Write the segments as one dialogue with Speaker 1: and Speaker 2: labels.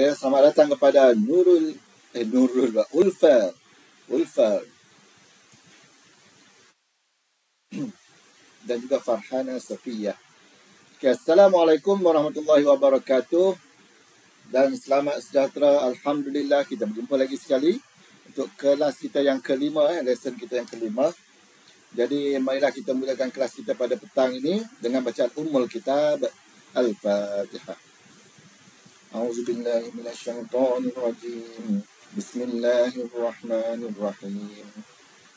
Speaker 1: Selamat datang kepada Ulfa dan juga Farhana Safiyah. Assalamualaikum warahmatullahi wabarakatuh dan selamat sejahtera. Alhamdulillah kita berjumpa lagi sekali untuk kelas kita yang kelima, lesson kita yang kelima. Jadi marilah kita mulakan kelas kita pada petang ini dengan bacaan Ummul Kitab Al-Fatihah. A'udzubillahi minasyaitonirrajim. Bismillahirrahmanirrahim.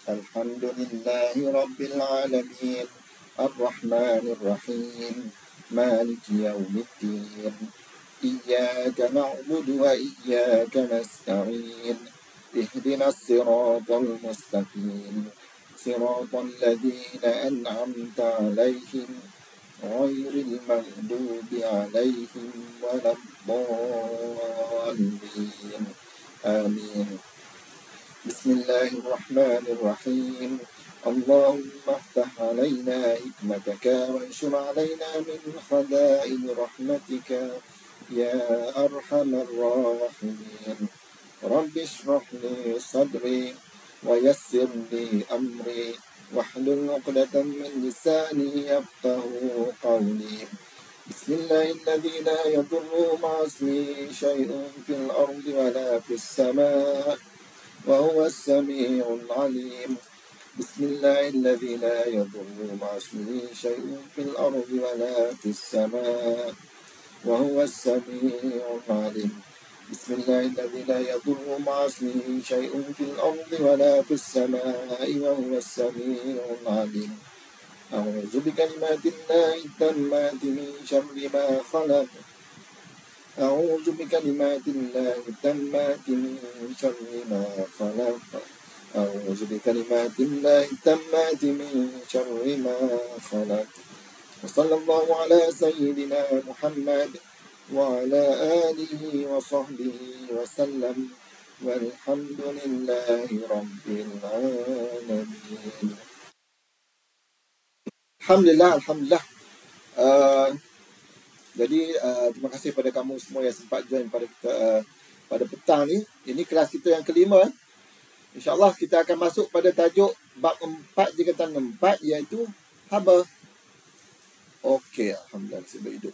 Speaker 1: Alhamdulillahi rabbil alamin. Ar-Rahmanir-Rahim. Maliki yaumiddin. Iyyaka na'budu wa iyyaka nasta'in. Ihdinas siratal mustaqim. Siratal ladzina an'amta 'alaihim ghairil maghdubi 'alaihim waladdallin. Amin. Bismillahirrahmanirrahim. اللهم افتح علينا حكمتك وانشر علينا من خزائن رحمتك يا أرحم الراحمين. رب اشرح لي صدري ويسر لي أمري واحلل عقدة من لساني يفقه قولي. بسم الله الذي لا يضر مع اسمه شيء في الأرض ولا في السماء وهو السميع العليم. بسم الله الذي لا يضر مع اسمه شيء في الأرض ولا في السماء وهو السميع العليم. بسم الله الذي لا يضر مع اسمه شيء في الأرض ولا في السماء وهو السميع العليم. أعوذ بكلمات الله التامات من شر ما خلق. أعوذ بكلمات الله التامات من شر ما خلق. أعوذ بكلمات الله التامات من شر ما خلق. وصلى الله على سيدنا محمد وعلى آله وصحبه وسلم والحمد لله رب العالمين. Alhamdulillah. Jadi terima kasih pada kamu semua yang sempat join pada pada petang ni. Ini kelas kita yang kelima. InsyaAllah kita akan masuk pada tajuk bab 4 jikatan 4 iaitu haba. Okey, alhamdulillah saya berhidup.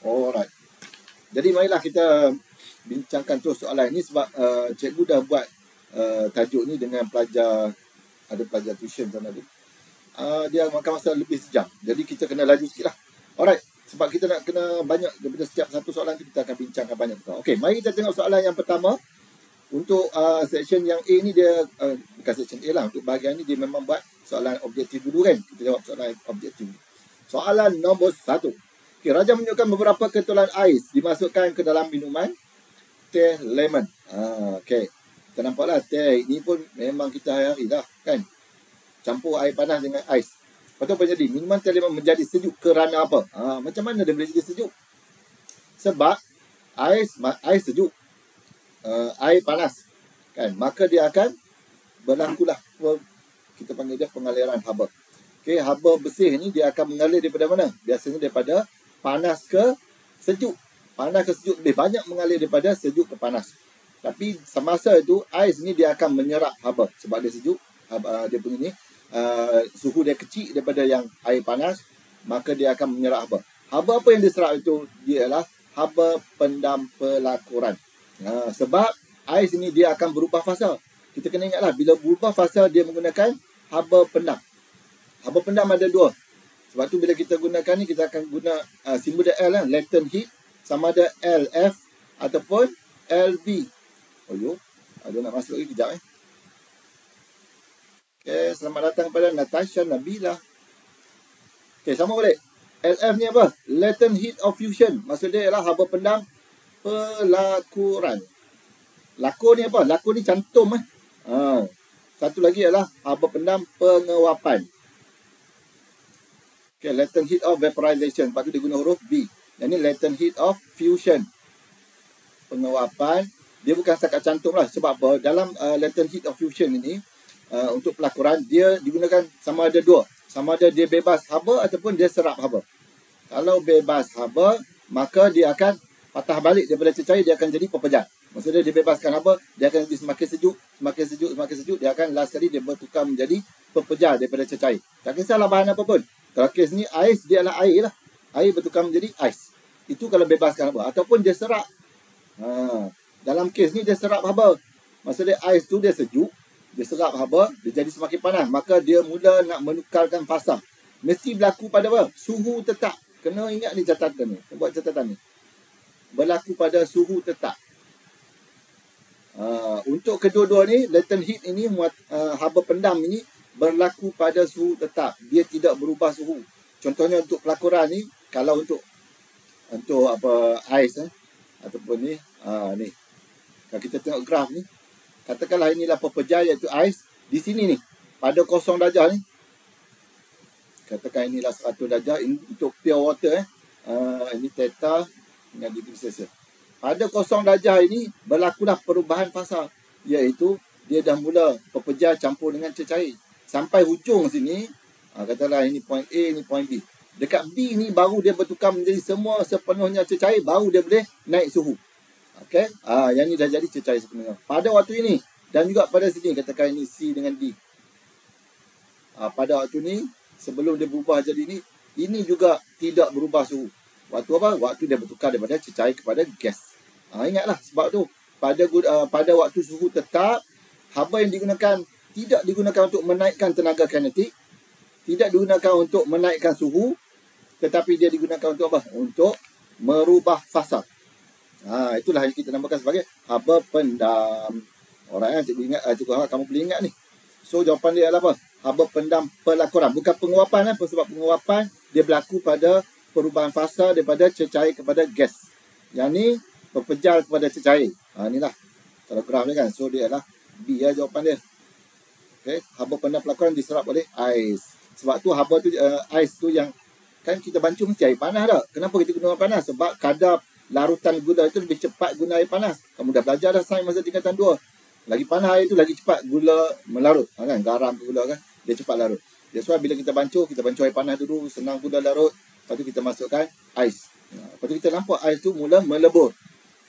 Speaker 1: Alright. Jadi marilah kita bincangkan terus soalan ini sebab cikgu dah buat tajuk ni dengan pelajar, ada pelajar tuition sana tu. Dia makan masa lebih sejam. Jadi kita kena laju sikit lah. Alright. Sebab kita nak kena banyak daripada setiap satu soalan kita akan bincangkan banyak. Okey, mari kita tengok soalan yang pertama. Untuk section yang A ni dia bukan section A lah. Untuk bahagian ni dia memang buat soalan objektif dulu kan. Kita jawab soalan objektif. Soalan nombor 1. Okay, Raja menunjukkan beberapa ketulan ais dimasukkan ke dalam minuman teh lemon. Okay. Kita nampaklah teh ini pun memang kita hari-hari dah kan. Campur air panas dengan ais. Lepas tu apa jadi? Minuman teh lemon menjadi sejuk kerana apa? Macam mana dia boleh jadi sejuk? Sebab ais sejuk. Air panas kan, maka dia akan berlakulah kita panggil dia pengaliran haba. Okey, haba bersih ni dia akan mengalir daripada mana? Biasanya daripada panas ke sejuk. Panas ke sejuk lebih banyak mengalir daripada sejuk ke panas. Tapi semasa itu ais ni dia akan menyerap haba sebab dia sejuk. Dia punya ni suhu dia kecil daripada yang air panas, maka dia akan menyerap haba. Haba apa yang diserap itu? Dia adalah haba pendam pelakuran. Sebab ais ini dia akan berubah fasa. Kita kena ingatlah bila berubah fasa dia menggunakan haba pendam. Haba pendam ada dua. Sebab tu bila kita gunakan ni kita akan guna simbol dia L lah, latent heat, sama ada LF ataupun LV. Ada nak masuk lagi kejap Okay, selamat datang kepada Natasha Nabila. Okay, sama balik. LF ni apa? Latent heat of fusion. Maksud dia ialah haba pendam pelakuran. Lakon ni apa? Lakon ni cantum Satu lagi adalah haba pendam pengewapan. Okay, latent heat of vaporization. Lepas tu dia guna huruf B. Yang ni latent heat of fusion. Pengewapan. Dia bukan setakat cantum lah. Sebab apa? Dalam latent heat of fusion ini, untuk pelakuran, dia digunakan sama ada dua. Sama ada dia bebas haba ataupun dia serap haba. Kalau bebas haba, maka dia akan patah balik daripada cecair, dia akan jadi pepejal. Maksudnya dia bebaskan haba, dia akan jadi semakin sejuk, semakin sejuk, semakin sejuk, dia akan last sekali dia bertukar menjadi pepejal daripada cecair. Tak kisahlah bahan apa pun. Kalau kes ni ais, dia adalah air lah. Air bertukar menjadi ais. Itu kalau bebaskan haba. Ataupun dia serap. Dalam kes ni dia serap haba. Maksudnya ais tu dia sejuk, dia serap haba, dia jadi semakin panas. Maka dia mula nak menukarkan fasa. Mesti berlaku pada apa? Suhu tetap. Kena ingat ni catatan ni. Buat catatan ni. Berlaku pada suhu tetap. Untuk kedua-dua ni, latent heat ini, haba pendam ini berlaku pada suhu tetap. Dia tidak berubah suhu. Contohnya untuk pelakuran ni, kalau untuk apa ais ataupun ni, ni. Kalau kita tengok graf ni, katakanlah inilah pepejal iaitu ais. Di sini ni, pada 0 darjah ni, katakan inilah 100 darjah. Ini untuk pure water ini theta dengan degree Celsius. Pada 0 darjah ini berlakulah perubahan fasa, iaitu dia dah mula pepejal campur dengan cecair. Sampai hujung sini, katalah ini point A, ini point B. Dekat B ni baru dia bertukar menjadi semua sepenuhnya cecair, baru dia boleh naik suhu. Okey, yang ni dah jadi cecair sepenuhnya. Pada waktu ini dan juga pada sini, katakan ini C dengan D. Pada waktu ni sebelum dia berubah jadi ini juga tidak berubah suhu. Waktu apa? Waktu dia bertukar daripada cecair kepada gas. Ingatlah sebab tu pada waktu suhu tetap, haba yang digunakan tidak digunakan untuk menaikkan tenaga kinetik, tidak digunakan untuk menaikkan suhu, tetapi dia digunakan untuk apa? Untuk merubah fasa. Itulah yang kita namakan sebagai haba pendam. Alright, cikgu ingat, cikgu harap kamu boleh ingat ni. So jawapan dia adalah apa? Haba pendam pelakuran, bukan penguapan. Sebab penguapan dia berlaku pada perubahan fasa daripada cecair kepada gas. Yang ni pepejal kepada cecair. Inilah kalau graf ni kan. So dia adalah B jawapan dia. Okay. Haba pendam pelakuran diserap oleh ais. Sebab tu haba tu ais tu yang kan kita bancuh mesti air panas tak? Kenapa kita guna air panas? Sebab kadar larutan gula itu lebih cepat guna air panas. Kamu dah belajar dah sains masa tingkatan 2. Lagi panas air tu lagi cepat gula melarut. Kan garam ke gula kan, dia cepat larut. That's why bila kita bancuh air panas dulu, senang gula larut. Lepas tu kita masukkan ais. Lepas tu kita nampak ais tu mula melebur.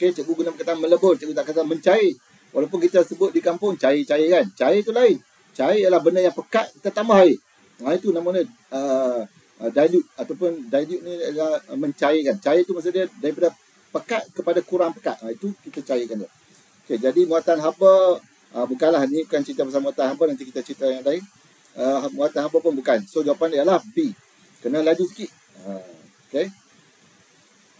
Speaker 1: Okay, cikgu guna perkataan melebur, cikgu tak kata mencair. Walaupun kita sebut di kampung cair-cair kan. Cair tu lain. Cair ialah benda yang pekat, kita tambah air. Itu namanya dilute. Ataupun dilute ni adalah mencairkan. Cair tu maksudnya daripada pekat kepada kurang pekat. Itu kita cairkan dia. Okay, jadi muatan haba, bukanlah ni, bukan cerita pasal muatan haba, nanti kita cerita yang lain. Muatan haba pun bukan. So jawapan dia adalah B. Kena laju sikit. Okay.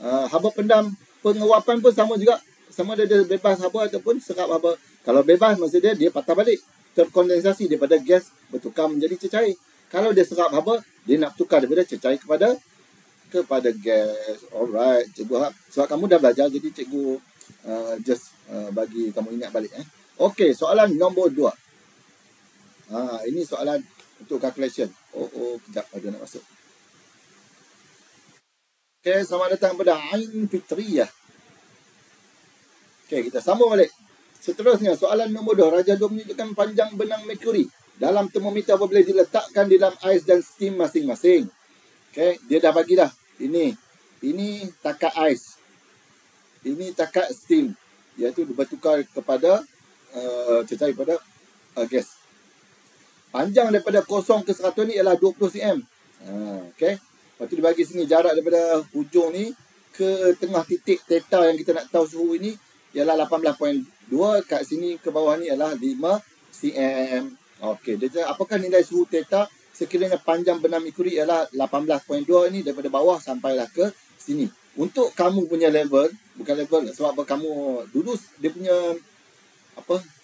Speaker 1: Haba pendam penguapan pun sama juga. Sama ada dia bebas haba ataupun serap haba. Kalau bebas maksudnya dia patah balik, terkondensasi daripada gas bertukar menjadi cecair. Kalau dia serap haba, dia nak tukar daripada cecair kepada gas. Alright, cikgu harap sebab kamu dah belajar, jadi cikgu just bagi kamu ingat balik. Okey, soalan nombor 2. Ini soalan untuk calculation. Kejap ada nak masuk. Okey, selamat datang kepada Ain Fitriyah. Okey, kita sambung balik. Seterusnya, soalan nombor 2. Raja 2 menunjukkan panjang benang merkuri dalam termometer apabila diletakkan di dalam ais dan steam masing-masing. Okey, dia dah bagi dah. Ini takat ais. Ini takat steam. Iaitu bertukar kepada cecair pada gas. Panjang daripada 0 ke 100 ni ialah 20 cm. Okey. Lepas tu dibagi sini jarak daripada hujung ni ke tengah titik theta yang kita nak tahu suhu ini ialah 18.2. Kat sini ke bawah ni ialah 5 cm. Okey, dia apakah nilai suhu theta sekiranya panjang benang merkuri ialah 18.2 ni daripada bawah sampailah ke sini. Untuk kamu punya level, bukan level sebab kamu dulu dia punya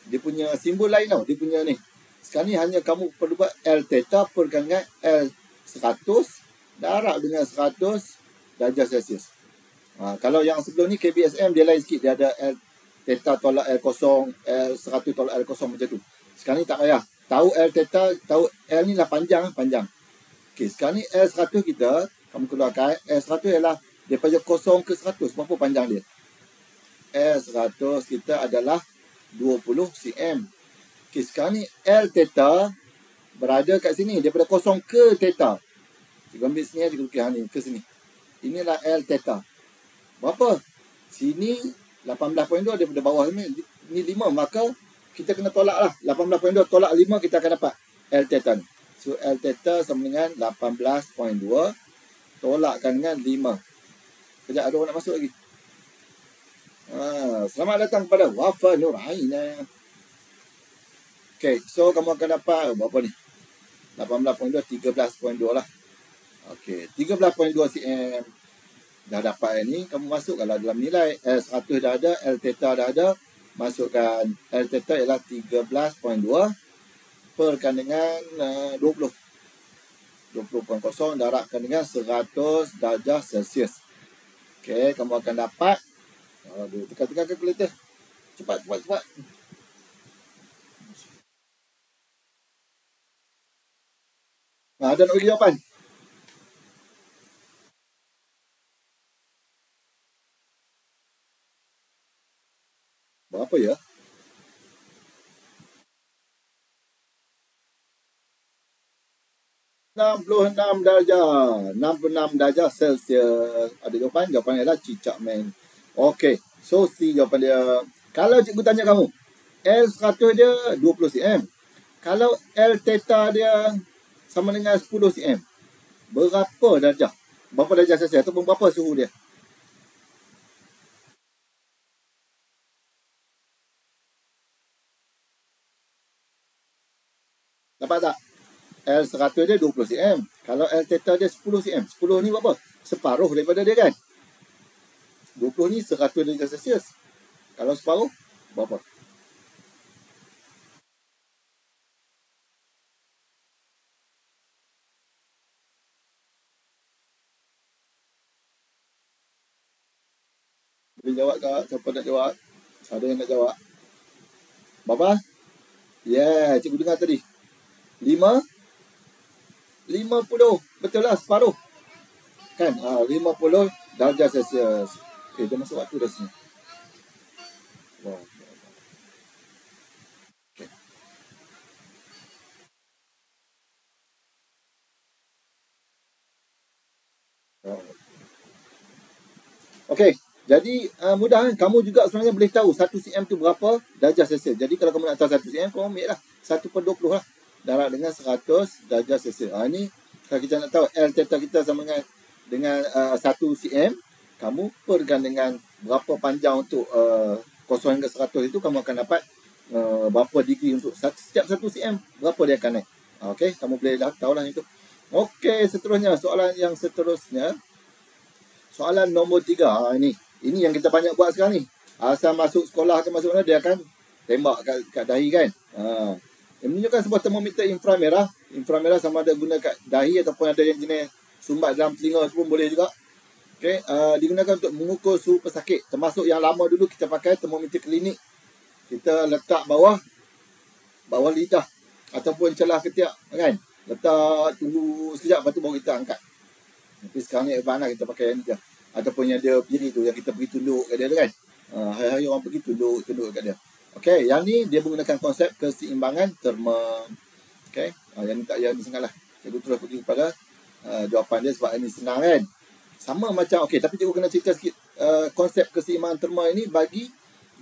Speaker 1: dia punya simbol lain tau. Dia punya ni. Sekarang ni hanya kamu perlu buat L theta perkalikan L 100 darab dengan 100 darjah Celsius. Kalau yang sebelum ni KBSM dia lain sikit. Dia ada L theta tolak L0, L100 tolak L0 macam tu. Sekarang ni tak payah. Tahu L theta, tahu L ni lah panjang. Okey, sekarang ni L100 kita, kamu keluarkan. L100 ialah daripada 0 ke 100. Berapa panjang dia? L100 kita adalah 20 cm. Okey, sekarang ni L theta berada kat sini. Daripada 0 ke theta. Cikgu ambil sini, cikgu lukis ni ke sini. Inilah L theta. Berapa? Sini 18.2 daripada bawah ni 5, maka kita kena tolak lah. 18.2 tolak 5, kita akan dapat L theta ni. So L theta sama dengan 18.2 tolakkan dengan 5. Sekejap, ada orang nak masuk lagi. Selamat datang kepada Wafa Nur Aina. Okay, so kamu akan dapat berapa ni? 18.2, 13.2 lah. Okay, 13.2 cm. Dah dapat ni, kamu masukkanlah dalam nilai. L100 dah ada, L theta dah ada. Masukkan L theta ialah 13.2 perkan dengan 20. 20.0 darabkan dengan 100 darjah Celsius. Okay, kamu akan dapat. Aduh, tekan-tekan kalkulator. Cepat. Ada nak bagi jawapan? Berapa ya? 66 darjah. 66 darjah Celsius. Ada jawapan? Jawapan ialah cicak man. Okey. So, C jawapan dia. Kalau cikgu tanya kamu, L100 dia 20 cm. Kalau L theta dia sama dengan 10 cm. Berapa darjah? Berapa darjah Celsius? Ataupun berapa suhu dia? Dapat tak? L100 dia 20 cm. Kalau L theta dia 10 cm. 10 ni berapa? Separuh daripada dia kan? 20 ni 100 darjah Celsius. Kalau separuh, berapa? Boleh jawab tak? Siapa nak jawab? Ada yang nak jawab? Berapa? Yeah, cikgu dengar tadi. 50. Betul lah, separuh. Kan? 50 darjah Celsius. Dia masuk waktu dah sini. Wow. Okay. Okay. Jadi mudah kan? Kamu juga sebenarnya boleh tahu 1 cm tu berapa darjah Celsius. Jadi kalau kamu nak tahu 1 cm, kamu ambil lah 1/20 lah. Darab dengan 100 darjah Celsius. Ini kalau kita nak tahu L theta kita sama dengan 1 cm, kamu perkan dengan berapa panjang untuk 0 hingga 100 itu, kamu akan dapat berapa degree untuk setiap 1 cm, berapa dia akan naik. Okey, kamu boleh tahu lah itu. Okey, seterusnya soalan yang seterusnya. Soalan nombor 3. Ini yang kita banyak buat sekarang ni. Asal masuk sekolah ke masuk mana, dia akan tembak kat dahi kan. Yang menunjukkan sebuah termometer inframerah. Inframerah sama ada guna kat dahi ataupun ada yang jenis sumbat dalam telinga pun boleh juga. Okay, digunakan untuk mengukur suhu pesakit. Termasuk yang lama dulu kita pakai termometer klinik. Kita letak bawah lidah ataupun celah ketiak kan. Letak, tunggu sekejap, lepas tu baru kita angkat. Tapi sekarang ni advance lah, kita pakai yang ni je. Ataupun yang dia berdiri tu, yang kita pergi tunduk kat dia tu kan. Hari-hari orang pergi tunduk kat dia. Okay, yang ni dia menggunakan konsep keseimbangan terma. Okay, yang ni sangat lah. Cikgu terus pergi kepada jawapan dia sebab ini senang kan. Sama macam, okay, tapi cikgu kena cerita sikit konsep keseimbangan terma ini bagi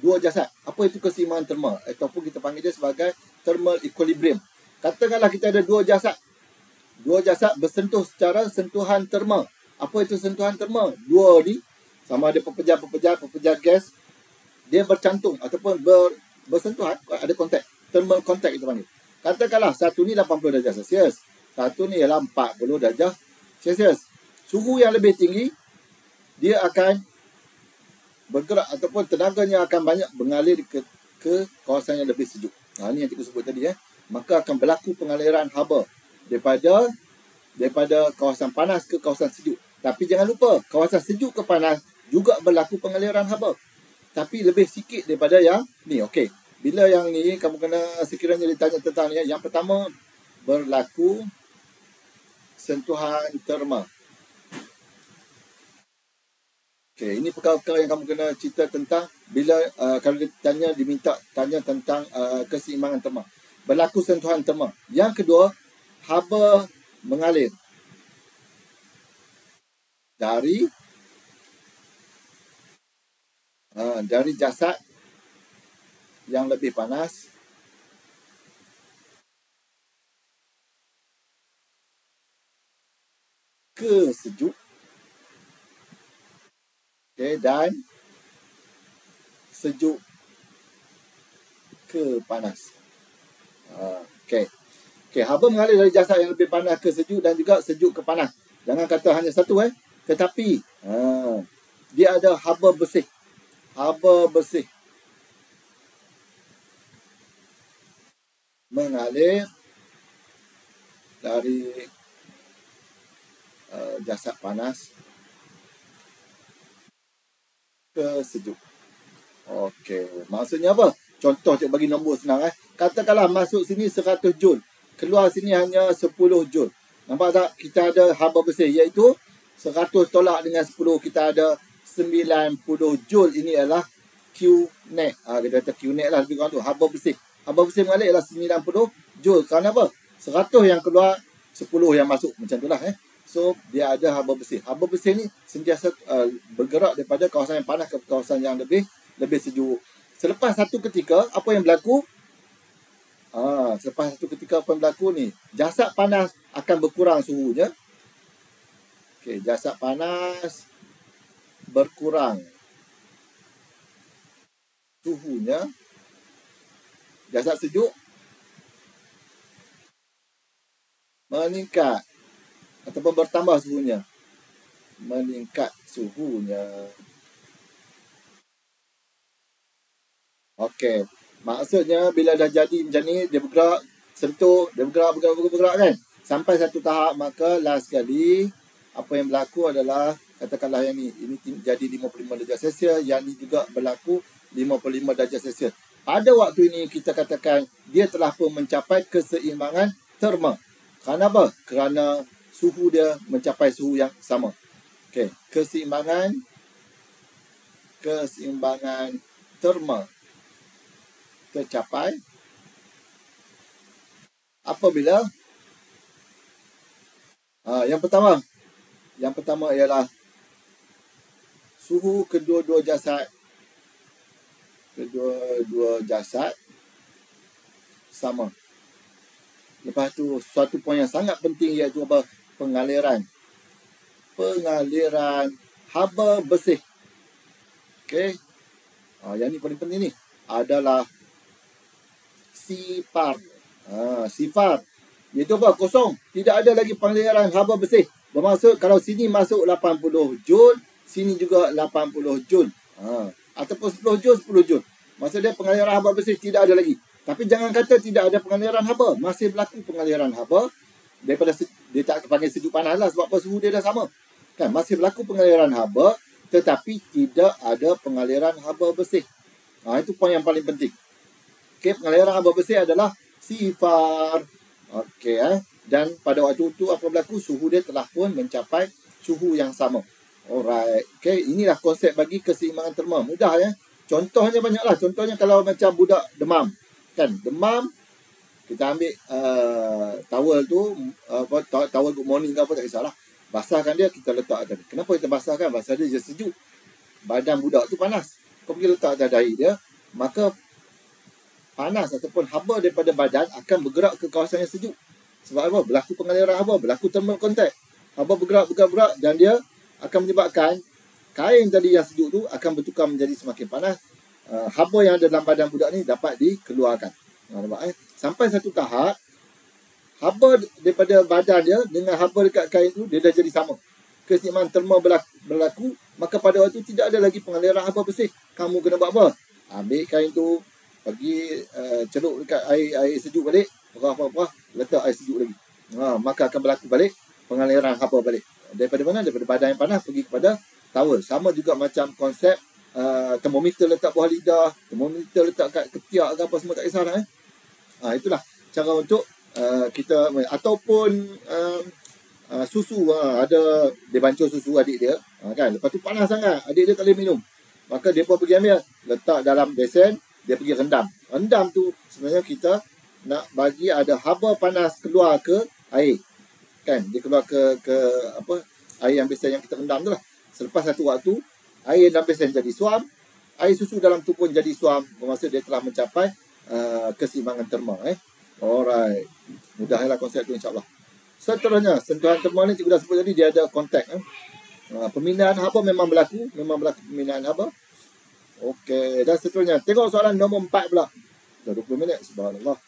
Speaker 1: dua jasad. Apa itu keseimbangan terma? Ataupun kita panggil dia sebagai thermal equilibrium. Katakanlah kita ada dua jasad. Dua jasad bersentuh secara sentuhan terma. Apa itu sentuhan terma? Dua ni sama ada pepejal gas, dia bercantum ataupun bersentuhan, ada kontak. Thermal contact kita panggil. Katakanlah satu ni 80 darjah Celsius, satu ni ialah 40 darjah Celsius. Suhu yang lebih tinggi, dia akan bergerak ataupun tenaganya akan banyak mengalir ke kawasan yang lebih sejuk. Ini yang cikgu sebut tadi. Maka akan berlaku pengaliran haba daripada kawasan panas ke kawasan sejuk. Tapi jangan lupa, kawasan sejuk ke panas juga berlaku pengaliran haba. Tapi lebih sikit daripada yang ni. Okey. Bila yang ni, kamu kena sekiranya ditanya tentang ni. Yang pertama, berlaku sentuhan terma. Okey, ini perkara-perkara yang kamu kena cerita tentang bila kalau diminta tanya tentang keseimbangan terma. Berlaku sentuhan terma. Yang kedua, haba mengalir dari dari jasad yang lebih panas ke sejuk, dan sejuk ke panas. Haba mengalir dari jasad yang lebih panas ke sejuk dan juga sejuk ke panas. Jangan kata hanya satu, tetapi dia ada haba bersih. Haba bersih mengalir dari jasad panas ke sejuk. Maksudnya apa? Contoh, cik bagi nombor senang. Katakanlah masuk sini 100 Joule, keluar sini hanya 10 Joule. Nampak tak? Kita ada haba bersih, iaitu 100 tolak dengan 10, kita ada 90 Joule. Ini adalah Q-net. Kita kata Q-net lah, lebih kurang tu. Haba bersih. Haba bersih mengalir ialah 90 Joule. Kerana apa? 100 yang keluar, 10 yang masuk. Macam tu lah. So, dia ada haba bersih. Haba bersih ni sentiasa bergerak daripada kawasan yang panas ke kawasan yang lebih sejuk. Selepas satu ketika, apa yang berlaku? Selepas satu ketika, apa yang berlaku ni? Jasad panas akan berkurang suhunya. Jasad panas berkurang suhunya. Jasad sejuk meningkat ataupun bertambah suhunya. Meningkat suhunya. Maksudnya bila dah jadi macam ni, dia bergerak, sentuh, dia bergerak kan. Sampai satu tahap, maka last sekali apa yang berlaku adalah, katakanlah yang ni, ini jadi 55 darjah Celsius, yang ni juga berlaku 55 darjah Celsius. Pada waktu ini kita katakan dia telah pun mencapai keseimbangan terma. Kerana apa? Kerana suhu dia mencapai suhu yang sama. Keseimbangan terma tercapai apabila yang pertama ialah suhu kedua-dua jasad sama. Lepas tu suatu poin yang sangat penting, iaitu apa? Pengaliran haba bersih. Yang ni paling penting ni adalah sifar. Sifar iaitu apa? Kosong. Tidak ada lagi pengaliran haba bersih. Bermaksud kalau sini masuk 80 Joule, sini juga 80 Joule. Ataupun 10 Joule, 10 Joule. Maksud dia pengaliran haba bersih tidak ada lagi. Tapi jangan kata tidak ada pengaliran haba. Masih berlaku pengaliran haba. Daripada dia tak panggil sejuk panas lah, sebab apa? Suhu dia dah sama. Kan? Masih berlaku pengaliran haba, tetapi tidak ada pengaliran haba bersih. Itu poin yang paling penting. Pengaliran haba bersih adalah sifar. Dan pada waktu itu apa berlaku? Suhu dia telah pun mencapai suhu yang sama. Alright. Inilah konsep bagi keseimbangan terma. Mudah Contohnya banyaklah. Contohnya kalau macam budak demam. Demam, kita ambil towel tu, towel good morning ke apa, tak kisahlah. Basahkan dia, kita letak atas. Kenapa kita basahkan? Basah dia je sejuk. Badan budak tu panas. Kau pergi letak atas dahi dia, maka panas ataupun haba daripada badan akan bergerak ke kawasan yang sejuk. Sebab apa? Berlaku pengaliran haba, berlaku thermal contact. Haba bergerak, dan dia akan menyebabkan kain tadi yang sejuk tu akan bertukar menjadi semakin panas. Haba yang ada dalam badan budak ni dapat dikeluarkan. Sampai satu tahap, haba daripada badan dia dengan haba dekat kain tu, dia dah jadi sama. Keseimbangan terma berlaku, maka pada waktu tu tidak ada lagi pengaliran haba bersih. Kamu kena buat apa? Ambil kain tu, pergi celup dekat air sejuk balik, letak air sejuk lagi. Maka akan berlaku balik pengaliran haba balik. Daripada mana? Daripada badan yang panas pergi kepada towel. Sama juga macam konsep termometer letak bawah lidah, termometer letak kat ketiak ke apa semua, tak kisah dah. Itulah cara untuk kita, ataupun susu, ada dia bancur susu adik dia, kan, lepas tu panas sangat, adik dia tak boleh minum, maka dia pun pergi ambil, letak dalam besen, dia pergi rendam tu sebenarnya kita nak bagi ada haba panas keluar ke air, kan, dia keluar ke apa, air yang besen yang kita rendam tu lah. Selepas satu waktu, air dalam besen jadi suam, air susu dalam tu pun jadi suam, bermaksud dia telah mencapai keseimbangan terma. Alright. Mudahlah konsep tu insyaAllah. Seterusnya, sentuhan terma ni cikgu dah sebut tadi, dia ada kontak. Pemindahan haba memang berlaku pemindahan haba. Okey, dan seterusnya. Tengok soalan nombor 4 pula. Dah 20 minit, subhanallah.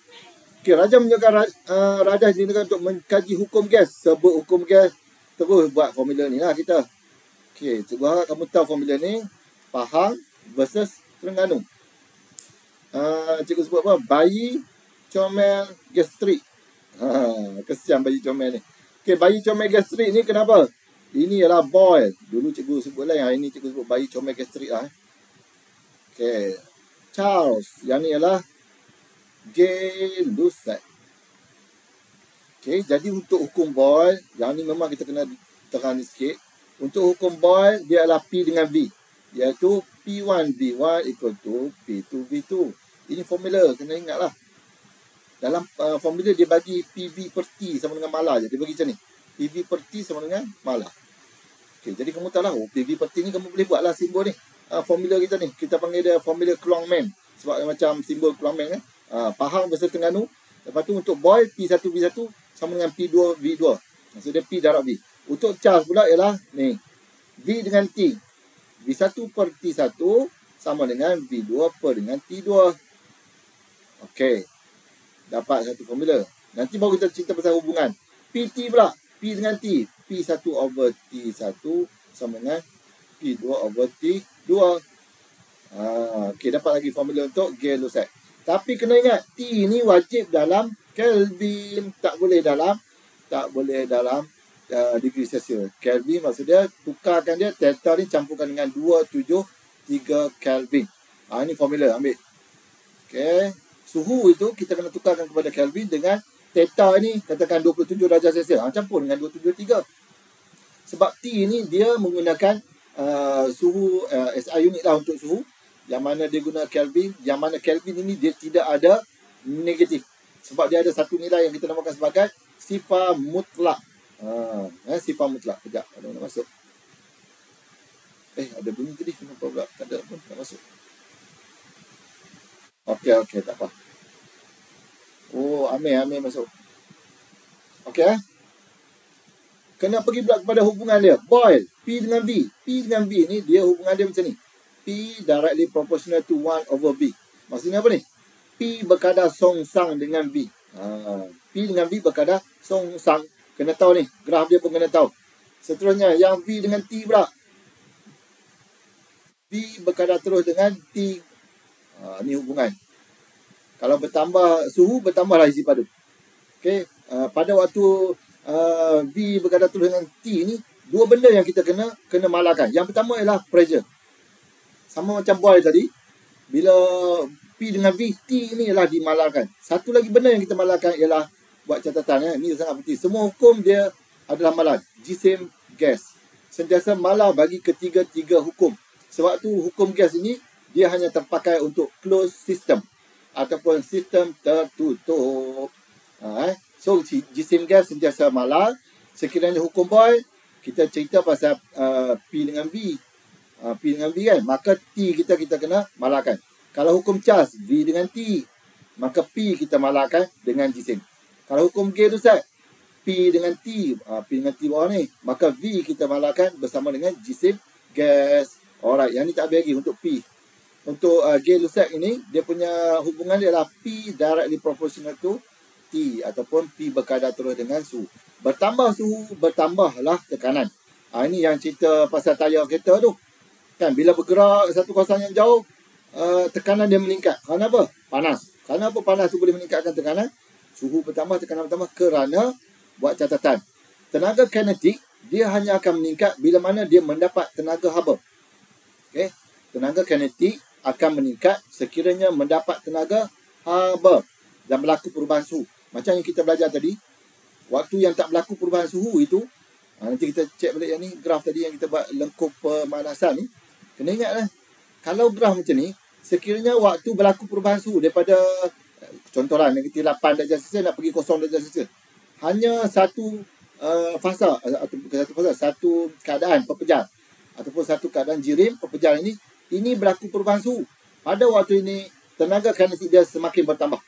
Speaker 1: Okey, Raja menyuruhkan Raja digunakan untuk mengkaji hukum gas. Sebut hukum gas, terus buat formula ni lah kita. Okey, cikgu harap kamu tahu formula ni. Pahang versus Terengganu. Cikgu sebut apa? Bayi, comel, gastrik. Kesian bayi comel ni. Okey, bayi comel gastrik ni kenapa? Ini ialah boil. Dulu cikgu sebut lah, yang ini cikgu sebut bayi comel gastrik lah. Okey, Charles. Yang ni ialah Gay-Lussac. Okey, jadi untuk hukum boil, yang ni memang kita kena terang sikit. Untuk hukum boil, dia adalah P dengan V. Iaitu P1V1 equal to P2V2. Ini formula, kena ingat lah. Dalam formula dia bagi PV per T sama dengan mala je. Dia bagi macam ni. PV per T sama dengan mala. Okey, jadi kamu tahu lah, PV per T ni kamu boleh buat lah simbol ni. Formula kita ni, kita panggil dia formula Klongman. Sebab macam simbol Klongman kan. Pahang versus Terengganu. Lepas tu untuk boil, P1V1 sama dengan P2V2. Maksud dia P darab V. Untuk Charles pula ialah ni. V dengan T. V1 per T1 sama dengan V2 per dengan T2. Okey. Dapat satu formula. Nanti baru kita cerita pasal hubungan. PT pula. P dengan T. P1 over T1 sama dengan P2 over T2. Okey, dapat lagi formula untuk Gay-Lussac. Tapi kena ingat, T ni wajib dalam Kelvin. Tak boleh dalam degree Celsius. Kelvin maksud dia, tukarkan dia, theta ni campurkan dengan 273 Kelvin. Ini formula, ambil. Okey. Suhu itu kita kena tukarkan kepada Kelvin dengan theta ni, katakan 27 darjah Celsius. Campur dengan 273. Sebab T ni dia menggunakan suhu, SI unit lah untuk suhu. Yang mana dia guna Kelvin. Yang mana Kelvin ini dia tidak ada negatif. Sebab dia ada satu nilai yang kita namakan sebagai sifar mutlak. Sifar mutlak. Sekejap, ada nak masuk. Ada bunyi tadi. Kenapa pula tak ada pun nak masuk. Okey, tak apa. Amir masuk. Okey. Kena pergi pula kepada hubungan dia. Boil. P dengan V. P dengan V ni dia hubungan dia macam ni. P directly proportional to 1 over V. Maksudnya apa ni? P berkadar songsang dengan V. P dengan V berkadar songsang. Kena tahu ni. Graf dia pun kena tahu. Seterusnya yang V dengan T pula. V berkadar terus dengan T. Ni hubungan. Kalau bertambah suhu, bertambahlah isi padu. Okey. Pada waktu V berkadar terus dengan T ni, dua benda yang kita kena malakan. Yang pertama ialah pressure. Sama macam boil tadi. Bila P dengan V, T ni ialah dimalarkan. Satu lagi benda yang kita malarkan ialah, buat catatan. Ini sangat penting. Semua hukum dia adalah malar. Jisim gas. Sentiasa malar bagi ketiga-tiga hukum. Sebab tu hukum gas ini, dia hanya terpakai untuk closed system. Ataupun sistem tertutup. So, jisim gas sentiasa malar. Sekiranya hukum boil, kita cerita pasal P dengan V. P dengan V kan, maka T kita kena malarkan. Kalau hukum Charles, V dengan T, maka P kita malarkan dengan jisim. Kalau hukum Gay-Lussac, P dengan T, P dengan T bawah ni, maka V kita malarkan bersama dengan jisim gas. Alright, yang ni tak habis lagi untuk P. Untuk Gay-Lussac ini, dia punya hubungan dia adalah P directly proportional to T, ataupun P berkadar terus dengan suhu. Bertambah suhu, bertambahlah tekanan. Ini yang cerita pasal tayar kereta tu. Kan, bila bergerak satu kawasan yang jauh, tekanan dia meningkat. Kerana apa? Panas. Kerana apa panas tu boleh meningkatkan tekanan? Suhu bertambah, tekanan bertambah kerana, buat catatan, tenaga kinetik, dia hanya akan meningkat bila mana dia mendapat tenaga haba. Okay? Tenaga kinetik akan meningkat sekiranya mendapat tenaga haba dan berlaku perubahan suhu. Macam yang kita belajar tadi, waktu yang tak berlaku perubahan suhu itu, nanti kita cek balik yang ni, graf tadi yang kita buat lengkup pemanasan ni. Kena ingat lah, kalau graf macam ni, sekiranya waktu berlaku perubahan suhu daripada, contohlah, negatif 8 darjah Celsius nak pergi 0 darjah Celsius. Hanya satu fasa, atau bukan satu fasa, satu keadaan pepejar. Ataupun satu keadaan jirim, pepejar ini, ini berlaku perubahan suhu. Pada waktu ini, tenaga kinetik dia semakin bertambah.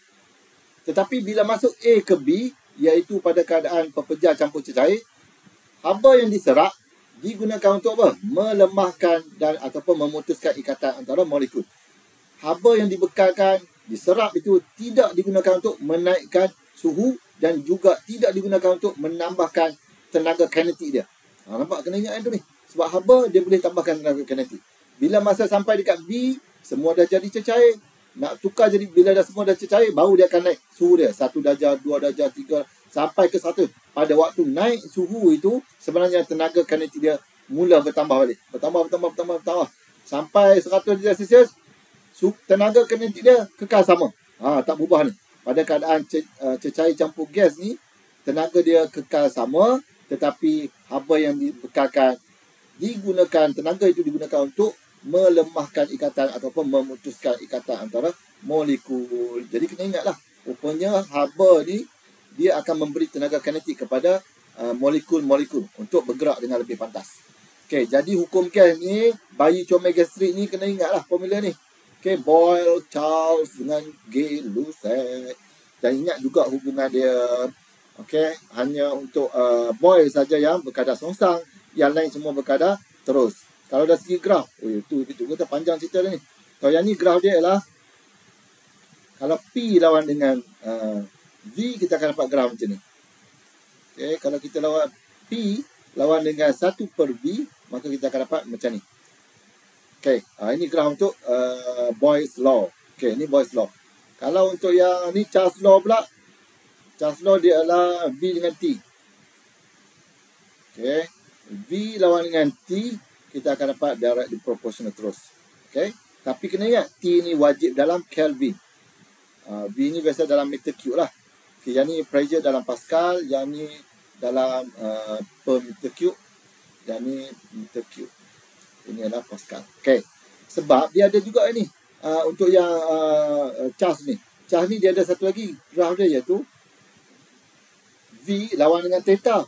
Speaker 1: Tetapi bila masuk A ke B, iaitu pada keadaan pepejal campur cecair, haba yang diserap digunakan untuk apa? Melemahkan dan ataupun memutuskan ikatan antara molekul. Haba yang dibekalkan, diserap itu tidak digunakan untuk menaikkan suhu dan juga tidak digunakan untuk menambahkan tenaga kinetik dia. Nampak kena ingat tu ni. Sebab haba dia boleh tambahkan tenaga kinetik. Bila masa sampai dekat B, semua dah jadi cecair. Nak tukar jadi, bila dah semua dah cecair, baru dia akan naik suhu dia. 1 darjah, 2 darjah, 3, sampai ke 1. Pada waktu naik suhu itu, sebenarnya tenaga kinetik dia mula bertambah balik. Bertambah. Sampai 100 darjah Celsius, tenaga kinetik dia kekal sama. Tak berubah ni. Pada keadaan cecair campur gas ni, tenaga dia kekal sama, tetapi haba yang dibekalkan tenaga itu digunakan untuk melemahkan ikatan ataupun memutuskan ikatan antara molekul. Jadi kena ingatlah, rupanya haba ni dia akan memberi tenaga kinetik kepada molekul-molekul untuk bergerak dengan lebih pantas. Okey, jadi hukum gas ni, bayi comel gastrik ni kena ingatlah formula ni. Okey, Boyle, Charles dengan Gay-Lussac. Dan ingat juga hubungan dia. Okey, hanya untuk Boyle saja yang berkadar songsang, yang lain semua berkadar terus. Kalau dah segi graf, itu kita panjang cerita dia ni. Kalau yang ni graf dia ialah, kalau P lawan dengan V, kita akan dapat graf macam ni. Okay, kalau kita lawan P lawan dengan 1 per V, maka kita akan dapat macam ni. Okay, ini graf untuk Boyle's Law. Okay, ini Boyle's Law. Kalau untuk yang ni Charles Law pula, Charles Law dia adalah V dengan T. Okay, V lawan dengan T, kita akan dapat directly proportional terus. Okay. Tapi kena ingat, T ni wajib dalam Kelvin. V ni biasa dalam meter cube lah. Okay, yang ni pressure dalam Pascal, yang ni dalam per meter cube, yang ni meter cube. Ini adalah Pascal. Okay. Sebab dia ada juga ni, untuk yang charge ni. Charge ni dia ada satu lagi graf dia, iaitu V lawan dengan theta.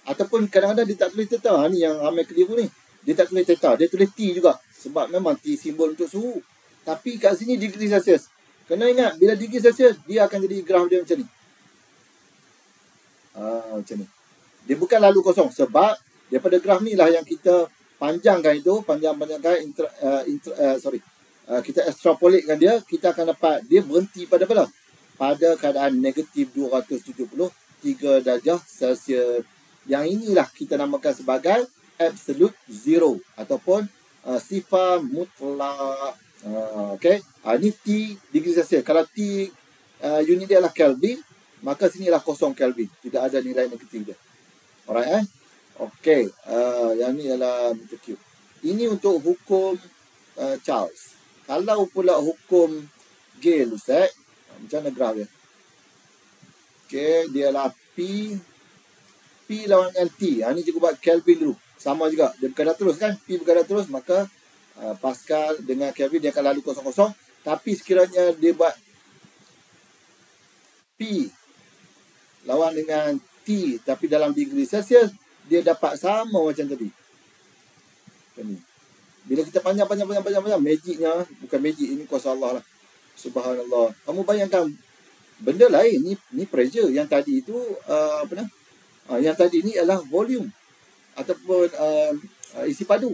Speaker 1: Ataupun kadang-kadang dia tak tulis theta. Ni yang ramai keliru ni. Dia tak tulis theta, dia tulis T juga. Sebab memang T simbol untuk suhu. Tapi kat sini degree Celsius. Kena ingat, bila degree Celsius, dia akan jadi graf dia macam ni. Macam ni. Dia bukan lalu kosong. Sebab daripada graf ni lah yang kita panjangkan itu. Kita extrapolatekan dia. Kita akan dapat, dia berhenti pada berapa? Pada keadaan negatif 273 darjah Celsius. Yang inilah kita namakan sebagai absolute zero ataupun sifar mutlak. Okay, ini T degree Celsius. Kalau T unit dia adalah Kelvin, maka sini adalah kosong Kelvin, tidak ada nilai negatif dia. Alright, okay, yang ni adalah meter cube. Ini untuk hukum Charles. Kalau pula hukum Gay-Lussac, macam mana graf dia? Okay, dia adalah P lawan dengan T. Ini cikgu buat Kelvin dulu. Sama juga, dia berkadar terus kan, P berkadar terus, maka Pascal dengan Kelvin dia akan lalu kosong-kosong. Tapi sekiranya dia buat P lawan dengan T tapi dalam degree Celsius, dia dapat sama macam tadi. Bila kita panjang, magicnya, bukan magic, ini kuasa Allah lah. Subhanallah. Kamu bayangkan benda lain, ni pressure. Yang tadi itu yang tadi ni adalah volume ataupun isi padu.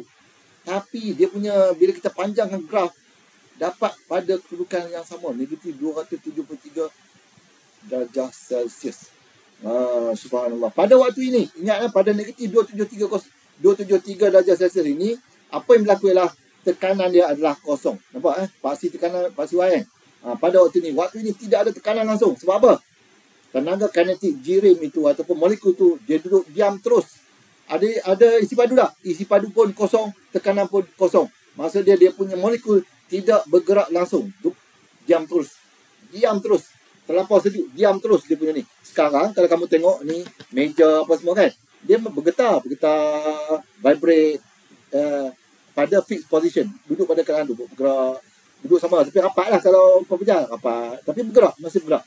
Speaker 1: Tapi dia punya, bila kita panjangkan graf, dapat pada kedudukan yang sama, negatif 273 darjah Celsius. Subhanallah. Pada waktu ini, ingatlah pada negatif 273 darjah Celsius ini, apa yang berlaku ialah tekanan dia adalah kosong. Nampak paksi tekanan, paksi Y. Pada waktu ini tidak ada tekanan langsung. Sebab apa? Tenaga kinetik jirim itu ataupun molekul tu, dia duduk diam terus. Ada isi padu tak? Isi padu pun kosong, tekanan pun kosong. Maksud dia punya molekul tidak bergerak langsung. Diam terus. Terlampau sejuk, diam terus dia punya ni. Sekarang kalau kamu tengok ni, meja apa semua kan, dia bergetar, vibrate pada fixed position. Duduk pada keadaan tu, bergerak. Duduk sama, tapi rapat lah kalau kau pejal. Rapat. Tapi bergerak, masih bergerak.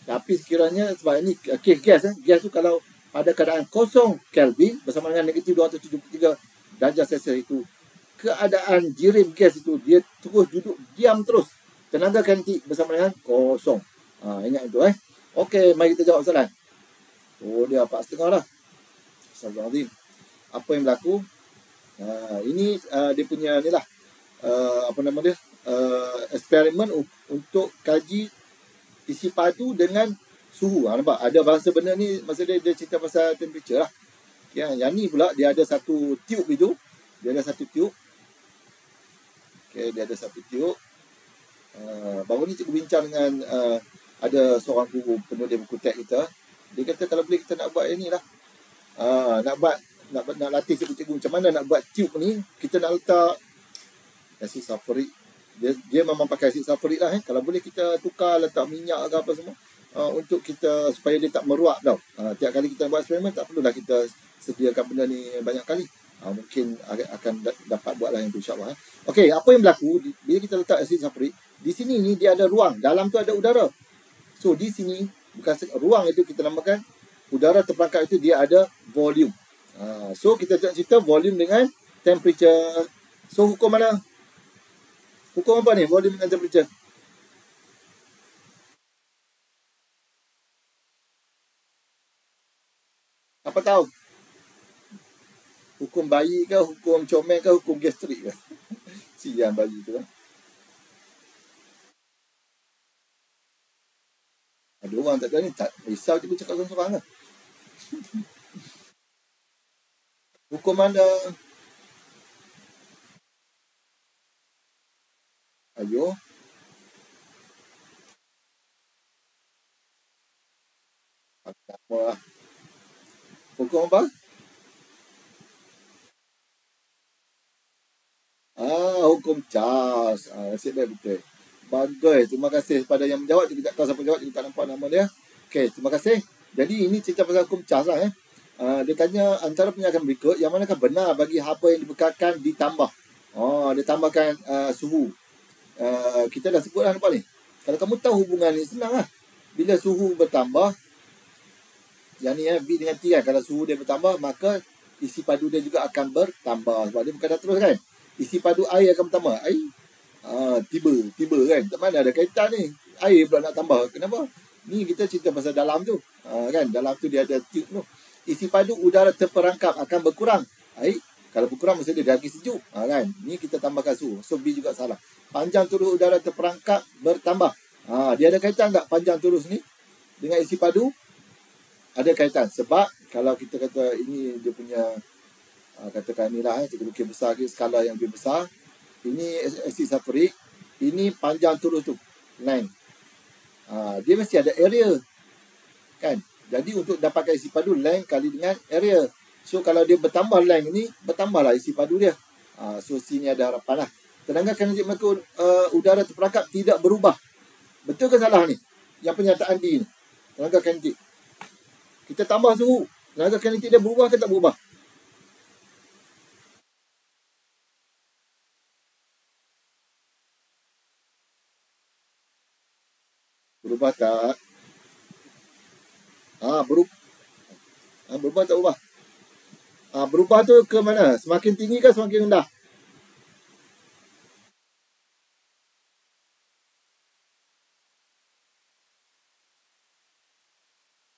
Speaker 1: Tapi sekiranya, sebab ini kes gas. Gas tu kalau pada keadaan kosong Kelvin bersama dengan negatif 273 darjah Celsius itu keadaan jirim gas itu, dia terus duduk diam terus. Tenaga kinetik bersama dengan kosong. Ingat itu Okey, mari kita jawab soalan. Oh, dia 4.5 dah. Astagfirullahaladzim. Apa yang berlaku? Ini dia punya ni lah. Apa nama dia? Eksperimen untuk kaji isi padu dengan suhu. Nampak? Ada bahasa benda ni, maksud dia cerita pasal temperature lah. Yang ni pula, dia ada satu tube itu. Dia ada satu tube. Okey, dia ada satu tube. Baru ni cikgu bincang dengan ada seorang guru penulis buku teks kita. Dia kata kalau boleh kita nak buat yang ni lah. Nak latih cikgu-cikgu macam mana nak buat tube ni. Kita nak letak asid sulfurik. Dia memang pakai asid sulfurik lah Kalau boleh kita tukar letak minyak ke apa semua, untuk kita supaya dia tak meruap tau. Tiap kali kita buat eksperimen tak perlulah kita sediakan benda ni banyak kali. Mungkin akan dapat buatlah yang tu insyaAllah Okey, apa yang berlaku bila kita letak asid sulfurik, di sini ni dia ada ruang, dalam tu ada udara. So di sini bukan ruang itu kita namakan udara terperangkap itu, dia ada volume. So kita cerita volume dengan temperature. So hukum mana? Hukum apa ni? Volume dengan temperature. Apa tahu? Hukum bayi ke, hukum comel ke, hukum gastrik ke? Siang bayi tu Ada orang tak tahu ni, tak risau je cakap sorang-sorang lah. Hukum mana? Ayo. Apa lah. Hukum apa? Hukum Charles. Nasib baik betul. Bagus. Terima kasih kepada yang menjawab. Kita tak tahu siapa jawab. Kita tak nampak nama dia. Okey, terima kasih. Jadi ini cerita pasal hukum Charles lah dia tanya antara penyakan berikut yang manakah benar bagi haba yang dibekalkan ditambah. Dia tambahkan suhu. Kita dah sebut lah nampak ni. Kalau kamu tahu hubungan ni senang lah. Bila suhu bertambah, yang ni V dengan T kan. Kalau suhu dia bertambah, maka isi padu dia juga akan bertambah. Sebab dia bukan dah terus kan. Isi padu air akan bertambah. Air tiba kan. Tak mana ada kaitan ni. Air pula nak tambah. Kenapa? Ni kita cerita pasal dalam tu. Kan. Dalam tu dia ada tube tu. Isi padu udara terperangkap akan berkurang. Kalau berkurang mesti dia lagi sejuk. Kan. Ni kita tambahkan suhu. So B juga salah. Panjang turus udara terperangkap bertambah. Dia ada kaitan tak panjang turus ni dengan isi padu? Ada kaitan. Sebab kalau kita kata ini dia punya katakan ni lah kita lukis besar ke, skala yang lebih besar. Ini asid sulfurik. Ini panjang turus tu. Line. Dia mesti ada area. Kan? Jadi untuk dapatkan isi padu, length kali dengan area. So kalau dia bertambah length ni, bertambahlah isi padu dia. So sini ada harapan lah. Tenaga kinetik maka udara terperangkap tidak berubah. Betul ke salah ni? Yang pernyataan D ni. Tenaga kinetik. Kita tambah suhu. Tenaga kinetik dia berubah ke tak berubah? Berubah tak? Berubah tak berubah? Berubah tu ke mana? Semakin tinggi ke semakin rendah?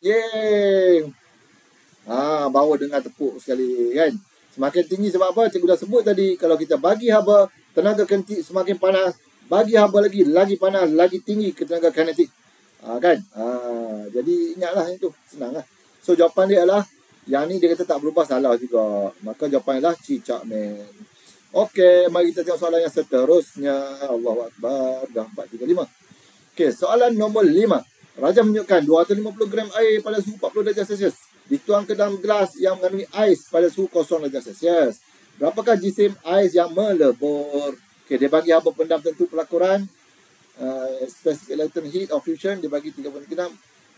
Speaker 1: Yeay! Baru dengar tepuk sekali kan. Semakin tinggi sebab apa? Cikgu dah sebut tadi. Kalau kita bagi haba, tenaga kinetik semakin panas. Bagi haba lagi panas, lagi tinggi ke tenaga kinetik. Kan? Jadi ingatlah itu. Senang lah. So jawapan dia adalah, yang ni dia kata tak berubah, salah juga. Maka jawapan adalah cicak man. Okey, mari kita tengok soalan yang seterusnya. Allahu Akbar. Dah 4.35. Okey, soalan nombor 5. Raja menunjukkan 250 gram air pada suhu 40 darjah Celsius dituang ke dalam gelas yang mengandungi ais pada suhu 0 darjah Celsius. Berapakah jisim ais yang melebur? Okey, dia bagi haba pendam tentu pelakuran. Specific latent heat of fusion dia bagi 36.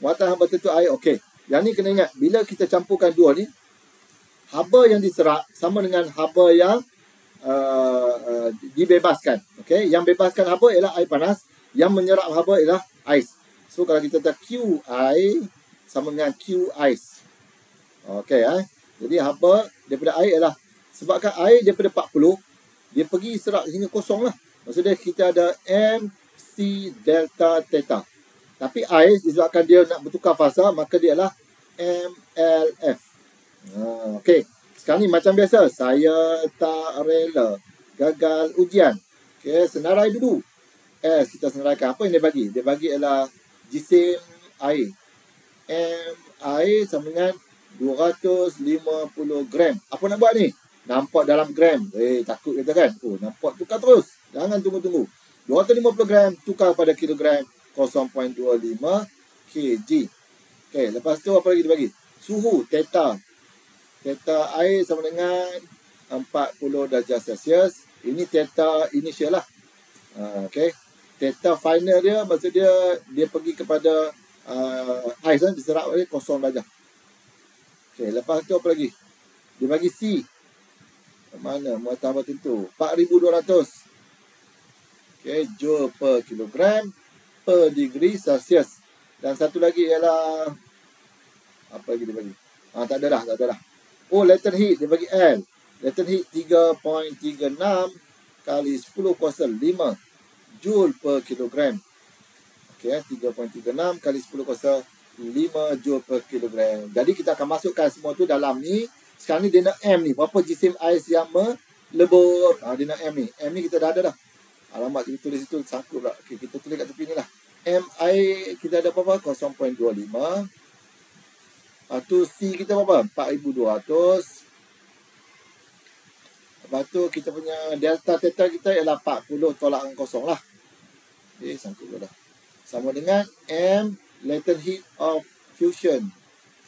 Speaker 1: Muatan haba tentu air. Okey. Yang ni kena ingat, bila kita campurkan dua ni, haba yang diserap sama dengan haba yang dibebaskan. Okey, yang bebaskan haba ialah air panas, yang menyerap haba ialah ais. So kalau kita letak QI sama dengan Q ais. Okey Jadi haba daripada air ialah, sebabkan air daripada 40 dia pergi serak sehingga kosong lah. Maksudnya kita ada MC delta theta. Tapi I disebabkan dia nak bertukar fasa, maka dia adalah MLF. Okey. Sekarang ni macam biasa, saya tak rela gagal ujian. Okey, senarai dulu. S kita senaraikan. Apa yang dia bagi? Dia bagi ialah jisim air. MI sama dengan 250 gram. Apa nak buat ni? Nampak dalam gram. Takut kita kan? Nampak tukar terus. Jangan tunggu-tunggu. 250 gram tukar pada kilogram 0.25 kg. Okey, lepas tu apa lagi dia bagi? Suhu theta. Theta air sama dengan 40 darjah Celsius. Ini theta initial lah. Okey. Theta final dia, maksud dia pergi kepada ais kan, diserap oleh 0 darjah. Okey, lepas tu apa lagi? Dia bagi C. Mana muatan tertentu? 4200. Okey, joule per kilogram per degree Celsius. Dan satu lagi ialah apa lagi dia bagi? Tak ada dah. Latent heat dia bagi L. Latent heat 3.36 kali 10 kuasa 5 joule per kilogram. Okey, 3.36 kali 10 kuasa 5 joule per kilogram. Jadi kita akan masukkan semua tu dalam ni. Sekarang ni dia nak M ni. Berapa jisim ais yang melebur. Dia nak M ni. M ni kita dah ada dah. Alamat kita tulis itu sangkut pula. Okey, kita tulis kat tepi ni lah. M air kita ada berapa? 0.25. Lepas tu C kita berapa? 4200. Lepas tu kita punya delta theta kita ialah 40 tolak dengan kosong lah. Okey, sangkut dulu dah. Sama dengan M latent heat of fusion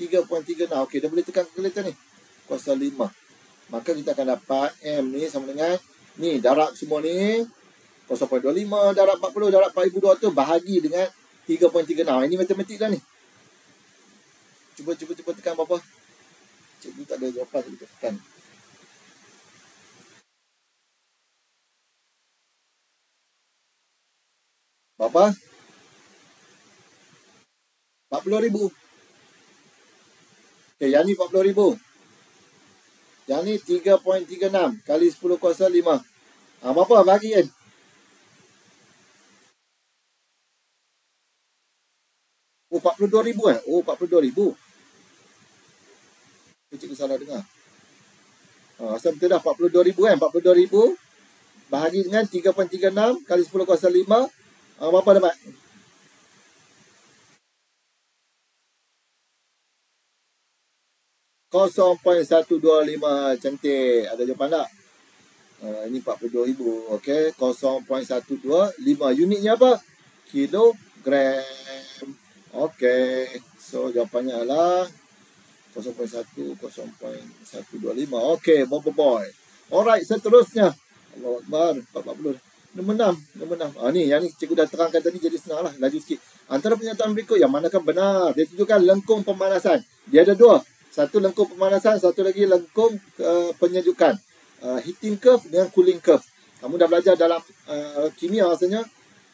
Speaker 1: 3.36. Okey, dah boleh tekan kalkulator ni. Kuasa 5. Maka kita akan dapat M ni sama dengan ni darab semua ni 0.25 darab 40 darab 4200 bahagi dengan 3.36. Ini matematik dah ni. Cuba tekan berapa? Cikgu tak ada jawapan, kita tekan. Berapa? 40,000. Okey, yang ni 40,000. Yang ni 3.36 kali 10 kuasa 5. Berapa bagi kan? Oh, 42,000 kan? Oh, 42,000. Cikgu salah dengar. Asal betul dah 42,000 kan? 42,000 bahagi dengan 3.36 kali 10 kuasa 5. Berapa dapat? .125. Cantik. Ada jawapan tak? Ini 42,000. Okey. 0.125. Unitnya apa? Kilogram. Okey. So, jawapannya adalah 0.125. Okey. Boy. Alright. Seterusnya. Allah Akbar. 40. Nombor 6. Ni yang ni cikgu dah terangkan tadi, jadi senang lah. Laju sikit. Antara pernyataan berikut yang manakah benar? Dia tunjukkan lengkung pemanasan. Dia ada dua. Satu lengkung pemanasan, satu lagi lengkung penyejukan. Heating curve dengan cooling curve. Kamu dah belajar dalam kimia rasanya.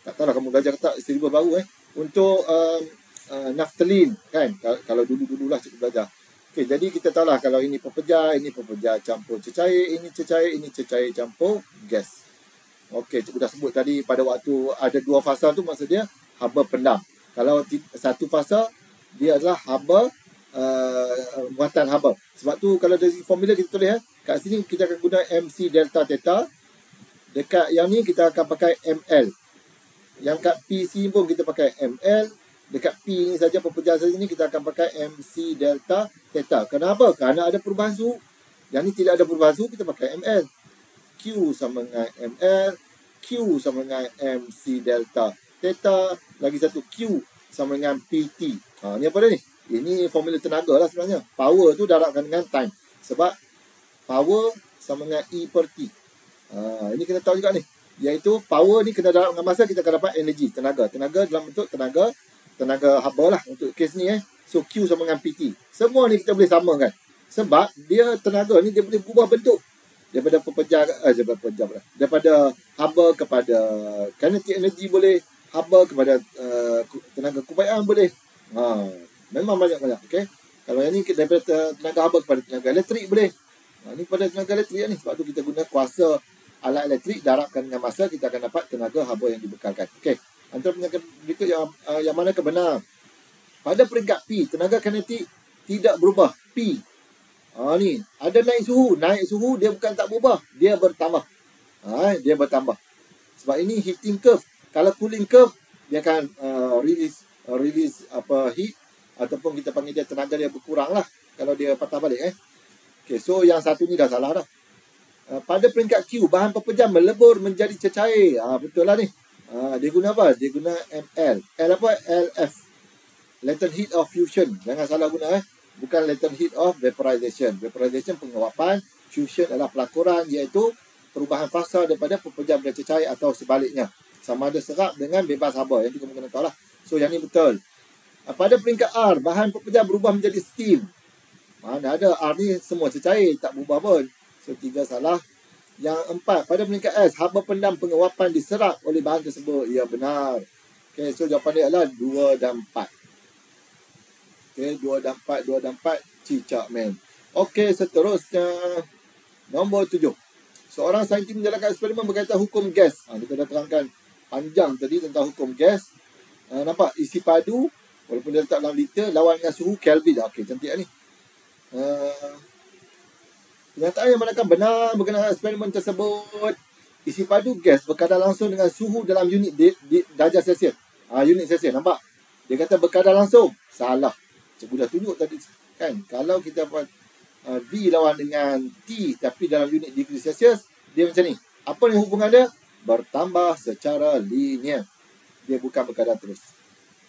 Speaker 1: Tak tahulah kamu belajar tak silibus baru untuk naphthalene kan. Kalau dulu-dululah cikgu belajar. Okey, jadi kita tahulah kalau ini pepejar campur cecair, ini cecair campur gas. Okey, cikgu dah sebut tadi pada waktu ada dua fasa tu maksudnya haba pendam. Kalau satu fasa dia adalah haba muatan haba. Sebab tu kalau dari formula kita tulis kat sini kita akan guna MC delta theta. Dekat yang ni kita akan pakai ML. Yang kat PC pun kita pakai ML. Dekat P ni saja pepejar saja ni kita akan pakai MC delta theta. Kenapa? Kerana ada perubahan suhu. Yang ni tidak ada perubahan suhu, kita pakai ML. Q sama dengan ML. Q sama dengan MC delta theta. Lagi satu Q sama dengan PT. Ni apa dah ni? Ini formula tenaga lah sebenarnya. Power tu darabkan dengan time. Sebab power sama dengan E per T. Ini kena tahu juga ni. Iaitu power ni kena darab dengan masa, kita akan dapat energi, tenaga. Tenaga dalam bentuk tenaga haba lah untuk kes ni So Q sama dengan PT. Semua ni kita boleh samakan. Sebab dia tenaga ni dia boleh berubah bentuk. Daripada pepejar, daripada haba kepada kinetic energy boleh. Haba kepada tenaga kupaian boleh. Memang banyak-banyak. Okay? Kalau yang ni daripada tenaga haba kepada tenaga elektrik boleh. Ni pada tenaga elektrik ni. Sebab tu kita guna kuasa alat elektrik darabkan dengan masa, kita akan dapat tenaga haba yang dibekalkan. Okey. Antara penyakit berikut yang mana kebenar? Pada peringkat P, tenaga kinetik tidak berubah. P. Ni ada naik suhu dia bukan tak berubah, dia bertambah. Dia bertambah. Sebab ini heating curve. Kalau cooling curve, dia akan release heat, ataupun kita panggil dia tenaga dia berkurang lah kalau dia patah balik. Okey, so yang satu ni dah salah dah. Pada peringkat Q, bahan pepejam melebur menjadi cecair. Betul lah ni. Dia guna apa? Dia guna ML. LF. Latent heat of fusion. Jangan salah guna. Bukan latent heat of vaporization. Vaporization penguapan. Fusion adalah pelakuran, iaitu perubahan fasa daripada pepejam menjadi cecair atau sebaliknya. Sama ada serap dengan bebas haba. Yang tu kamu kena tahu lah. So yang ni betul. Pada peringkat R, bahan pepejam berubah menjadi steam. Mana ada, R ni semua cecair, tak berubah pun. So 3 salah. Yang 4, pada peringkat S, haba pendam penguapan diserap oleh bahan tersebut. Ya, benar. Okay, so jawapan dia adalah 2 dan 4. Okay, 2 dan 4, cicak men. Okay, seterusnya. Nombor 7. Seorang saintis menjalankan eksperimen berkaitan hukum gas. Kita dah terangkan panjang tadi tentang hukum gas. Nampak? Isi padu, walaupun dia letak dalam liter, lawan dengan suhu Kelvin. Okay, cantik lah ni. Kenyataan yang manakah benar berkenaan eksperimen tersebut? Isi padu gas berkadar langsung dengan suhu dalam unit darjah Celsius. Unit Celsius, nampak? Dia kata berkadar langsung. Salah. Cikgu dah tunjuk tadi kan. Kalau kita buat V lawan dengan T tapi dalam unit degree Celsius, dia macam ni. Apa ni hubungan dia? Bertambah secara linear. Dia bukan berkadar terus.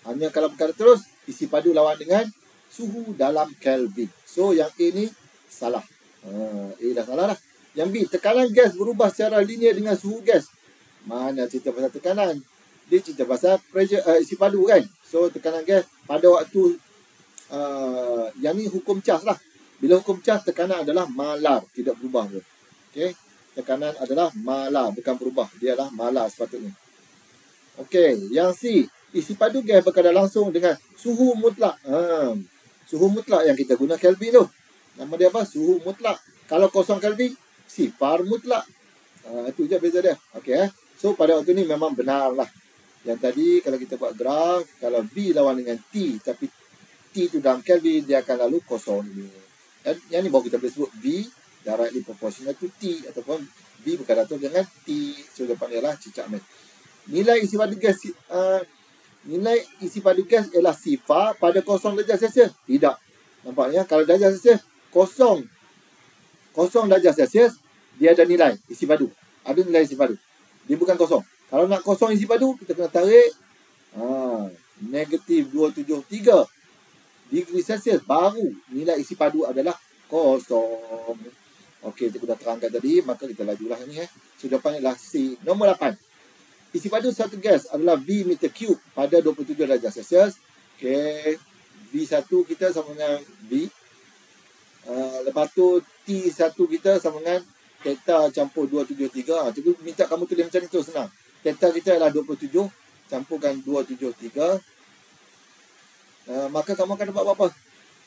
Speaker 1: Hanya kalau berkadar terus, isi padu lawan dengan suhu dalam Kelvin. So yang A ni salah. A dah salah dah. Yang B, tekanan gas berubah secara linear dengan suhu gas. Mana cerita pasal tekanan? Dia cerita pasal pressure, isi padu kan. So tekanan gas pada waktu yang ni hukum Charles lah. Bila hukum Charles, tekanan adalah malar, tidak berubah pun. Okey, tekanan adalah malar, bukan berubah. Dia adalah malar sepatutnya. Okey, yang C, isi padu gas berkadar langsung dengan suhu mutlak. Suhu mutlak yang kita guna Kelvin tu. Nama dia apa? Suhu mutlak. Kalau kosong Kelvin, sifar mutlak. Itu je beza dia. Okey. So pada waktu ni memang benar lah. Yang tadi kalau kita buat graf, kalau V lawan dengan T, tapi T tu dalam Kelvin, dia akan lalu kosong ni. Dan yang ni baru kita boleh sebut V directly proportional to T, ataupun V berkadar tu dengan T. So jawapan dia lah cicak men. Nilai isi padu gas ialah sifar pada kosong darjah Celsius. Tidak. Nampaknya kalau darjah Celsius kosong darjah Celsius, dia ada nilai isi padu. Ada nilai isi padu. Dia bukan kosong. Kalau nak kosong isi padu, kita kena tarik negatif 273 degree Celsius, baru nilai isi padu adalah kosong. Okey, kita dah terangkan tadi, maka kita lajulah ni. So jawapannya adalah C. Nombor 8. Isi padu satu gas adalah V meter cube pada 27 darjah Celsius. Okey, V1 kita sama dengan V. Lepas tu T1 kita sama dengan theta campur 273. Cikgu minta kamu tulis macam ni tu, senang. Theta kita adalah 27, campurkan 273. Maka kamu akan dapat berapa?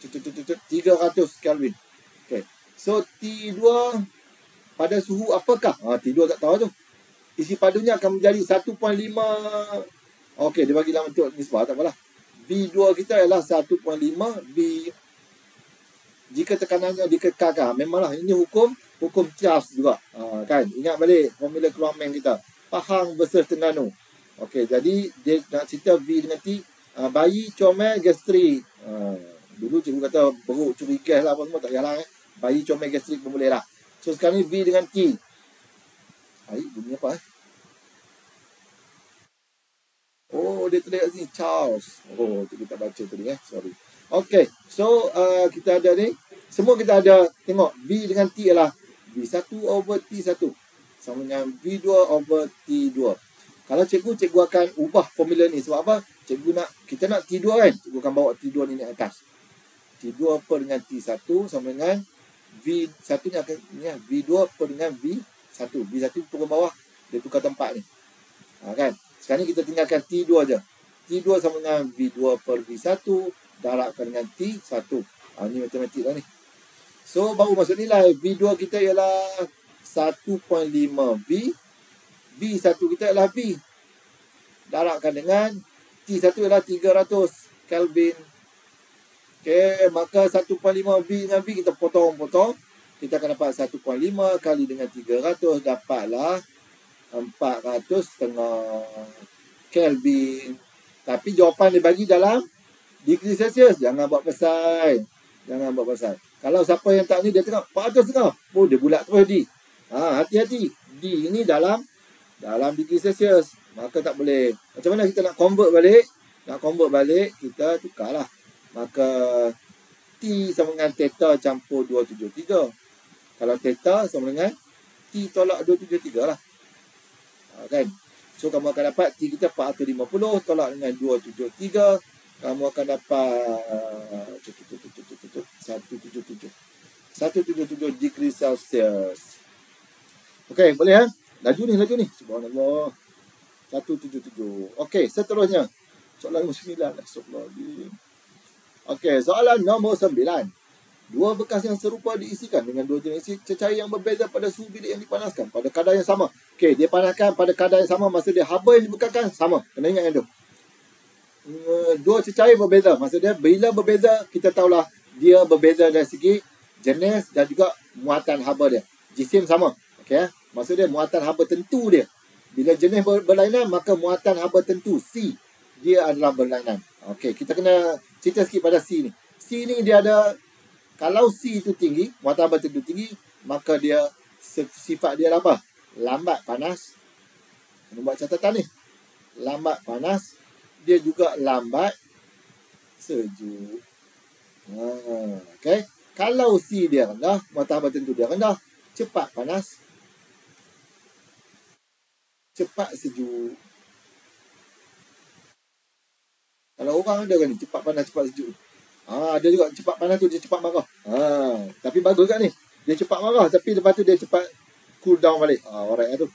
Speaker 1: 300 Kelvin. Okay. So T2 pada suhu apakah? T2 tak tahu tu. Isi padunya akan menjadi 1.5. Okey, dia bagi dalam bentuk nisbah, tak apalah. V2 kita ialah 1.5 V. Jika tekanannya dikekalkan, memanglah ini hukum Charles juga. Kan? Ingat balik formula Coulomb kita. Pahang versus Tengganu. Okey, jadi dia nak cerita V dengan T. Bayi comel gastrik. Dulu cikgu kata beruk curi gas lah apa semua, tak payahlah. Bayi comel gastrik pun boleh lah. So sekarang ni V dengan T. Bunyi apa Oh, dia tulis kat sini Charles. Oh, kita tak baca tadi sorry. Okey, so kita ada ni. Semua kita ada, tengok V dengan T ialah V1 over T1 sama dengan V2 over T2. Kalau cikgu akan ubah formula ni. Sebab apa? Kita nak T2 kan? Cikgu akan bawa T2 ni naik atas. T2 per dengan T1 sama dengan V1 ni akan V2 per dengan V1. V1 turun bawah, dia tukar tempat ni. Kan? Sekarang ni kita tinggalkan T2 je. T2 sama dengan V2 per V1 darabkan dengan T1. Ni matematik lah ni. So baru masuk nilai. V2 kita ialah 1.5 V. V1 kita adalah V. Darabkan dengan T1 adalah 300 Kelvin. Okey, maka 1.5 V dengan V kita potong-potong. Kita akan dapat 1.5 kali dengan 300, dapatlah 400.5 Kelvin. Tapi jawapan dia bagi dalam degree Celsius. Jangan buat pasal. Jangan buat pasal. Kalau siapa yang tak ni, dia tengok 400.5. Oh, dia bulat terus D. Hati-hati. D ni dalam degree Celsius. Maka tak boleh. Macam mana kita nak convert balik? Nak convert balik, kita tukarlah. Maka T sama dengan theta campur 273. Kalau theta sama dengan T tolak 273 lah. Kan? So, kamu akan dapat T kita 450 tolak dengan 273. Kamu akan dapat 177 degree Celsius. Okey, boleh Laju ni. Subhanallah. 177. Okey, seterusnya. Soalan nombor 9. Astagfirullahaladzim. Okey, soalan nombor 9. Dua bekas yang serupa diisikan dengan dua jenis cecair yang berbeza pada suhu bilik yang dipanaskan pada kadar yang sama. Okey, dia panaskan pada kadar yang sama, masa dia haba yang dibekalkan sama. Kena ingat yang tu. Dua cecair berbeza. Maksudnya bila berbeza, kita tahulah dia berbeza dari segi jenis dan juga muatan haba dia. Jisim sama. Okey, maksudnya muatan haba tentu dia. Bila jenis berlainan, maka muatan haba tentu C dia adalah berlainan. Okey, kita kena cerita sikit pada C ni. C ni dia ada, kalau C itu tinggi, muatan haba tentu tinggi, maka dia sifat dia apa? Lambat panas. Kena buat catatan ni. Lambat panas. Dia juga lambat sejuk. Okey. Kalau C dia rendah, muatan haba tentu dia rendah, cepat panas, cepat sejuk. Kalau orang ada kan ni, cepat panas, cepat sejuk. Ada juga cepat panas tu dia cepat marah. Tapi bagus kan ni. Dia cepat marah tapi lepas tu dia cepat cool down balik. Alright tu.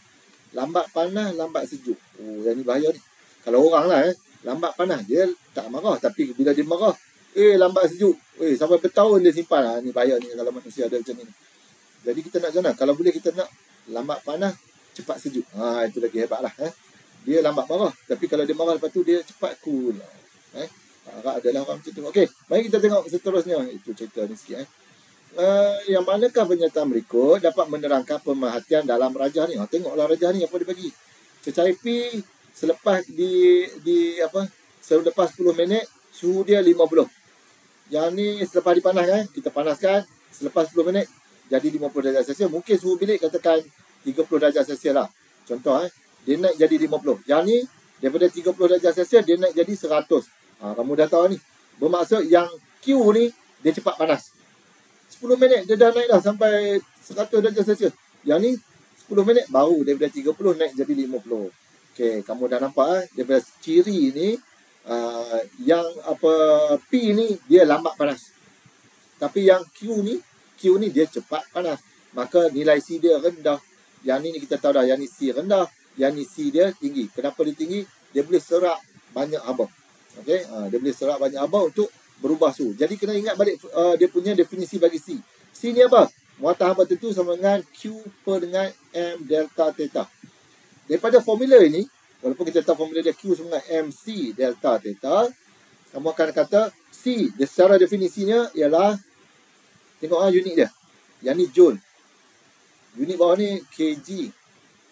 Speaker 1: Lambat panas, lambat sejuk. Oh, yang ni bahaya ni. Kalau orang lah lambat panas dia tak marah, tapi bila dia marah, lambat sejuk. Sampai bertahun dia simpan. Ni bahaya ni kalau manusia ada macam ni. Jadi kita nak macam mana? Kalau boleh kita nak lambat panas, cepat sejuk. Itu lagi hebat lah. Dia lambat marah, tapi kalau dia marah lepas tu dia cepat cool. Adalah orang macam tu. Okey, mari kita tengok seterusnya. Itu cerita ni sikit. Yang manakah pernyataan berikut dapat menerangkan pemerhatian dalam rajah ni? Tengoklah rajah ni apa dia bagi. Cecair P selepas selepas 10 minit suhu dia 50. Yang ni selepas dipanaskan, kita panaskan selepas 10 minit jadi 50 darjah Celsius. Mungkin suhu bilik katakan 30 darjah Celsius lah. Contoh dia naik jadi 50. Yang ni daripada 30 darjah Celsius dia naik jadi 100. Kamu dah tahu ni. Bermaksud yang Q ni dia cepat panas. 10 minit dia dah naik dah sampai 100 darjah Celsius. Yang ni 10 minit baru daripada 30 naik jadi 50. Okey, kamu dah nampak daripada ciri ni yang P ni dia lambat panas. Tapi yang Q ni dia cepat panas. Maka nilai C dia rendah. Yang ni kita tahu dah, yang ni C rendah, yang ni C dia tinggi. Kenapa dia tinggi? Dia boleh serap banyak haba. Okey, dia boleh serap banyak haba untuk berubah suhu. Jadi kena ingat balik dia punya definisi bagi C. C ni apa? Muatan haba tentu sama dengan Q per dengan M delta theta. Daripada formula ini, walaupun kita tahu formula dia Q sama dengan MC delta theta, kamu akan kata C dia secara definisinya ialah, tengok unit dia. Yang ni joule. Unit bawah ni kg.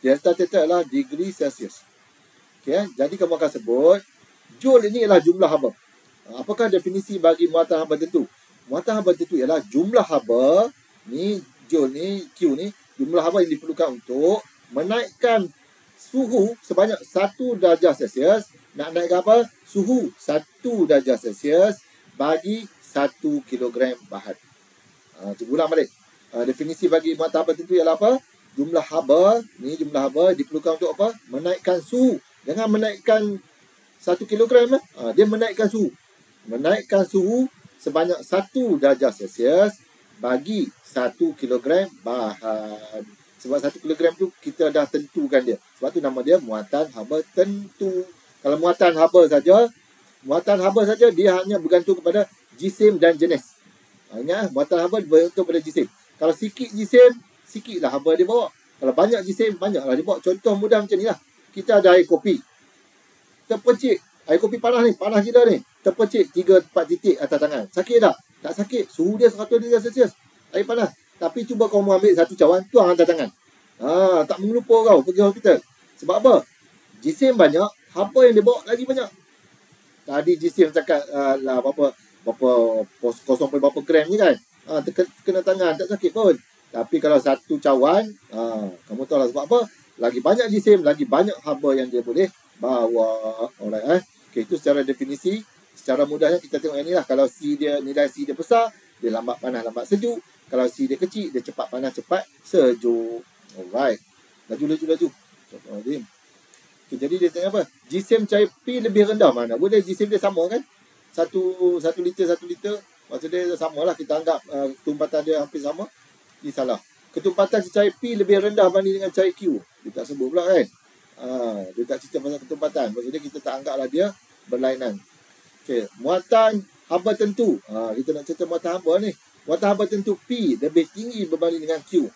Speaker 1: Delta theta adalah degree Celsius. Okay, jadi kamu akan sebut joule ini ialah jumlah haba. Apakah definisi bagi muatan haba tentu? Muatan haba tentu ialah jumlah haba ni, joule ni, Q ni, jumlah haba yang diperlukan untuk menaikkan suhu sebanyak 1 darjah Celsius. Nak naikkan apa? Suhu 1 darjah Celsius bagi 1 kilogram bahan. Cuba ulang balik. Definisi bagi muatan haba tentu ialah apa? Jumlah haba ni, jumlah haba diperlukan untuk apa? Menaikkan suhu. Jangan menaikkan 1 kilogram. Dia menaikkan suhu. Menaikkan suhu sebanyak 1 darjah Celsius bagi 1 kilogram bahan. Sebab 1 kilogram tu kita dah tentukan dia. Sebab tu nama dia muatan haba tentu. Kalau muatan haba saja dia hanya bergantung kepada jisim dan jenis. Ingat, muatan haba bergantung pada jisim. Kalau sikit jisim, sikit lah haba dia bawa. Kalau banyak jisim, banyak lah dia bawa. Contoh mudah macam ni lah. Kita ada air kopi. Terpercik. Air kopi panas ni. Panas gila ni. Terpercik 3-4 titik atas tangan. Sakit tak? Tak sakit. Suhu dia 100 darjah Celsius. Air panas. Tapi cuba kau ambil satu cawan, tuang atas tangan. Tak mengelupa kau pergi hospital. Sebab apa? Jisim banyak, haba yang dia bawa lagi banyak. Tadi jisim cakap lah berapa 0, berapa gram ni kan. Kena tangan, tak sakit pun. Tapi kalau satu cawan, kamu tahu lah sebab apa? Lagi banyak jisim, lagi banyak haba yang dia boleh bawa. Alright, okay, itu secara definisi. Secara mudahnya kita tengok yang ni lah. Kalau nilai C dia besar, dia lambat panas, lambat sejuk. Kalau C dia kecil, dia cepat panas, cepat sejuk. Alright. Laju. Okay, jadi dia tanya apa? Jisim cair P lebih rendah mana? Boleh jisim dia sama kan? 1 liter. Maksud dia sama lah. Kita anggap ketumpatan dia hampir sama. Ini salah. Ketumpatan cair P lebih rendah banding dengan cair Q. Dia tak sebut pula kan? Dia tak cerita pasal ketumpatan. Maksudnya kita tak anggaplah dia berlainan. Okay. Muatan haba tentu. Kita nak cerita muatan haba ni. Muatan haba tentu P lebih tinggi berbanding dengan Q.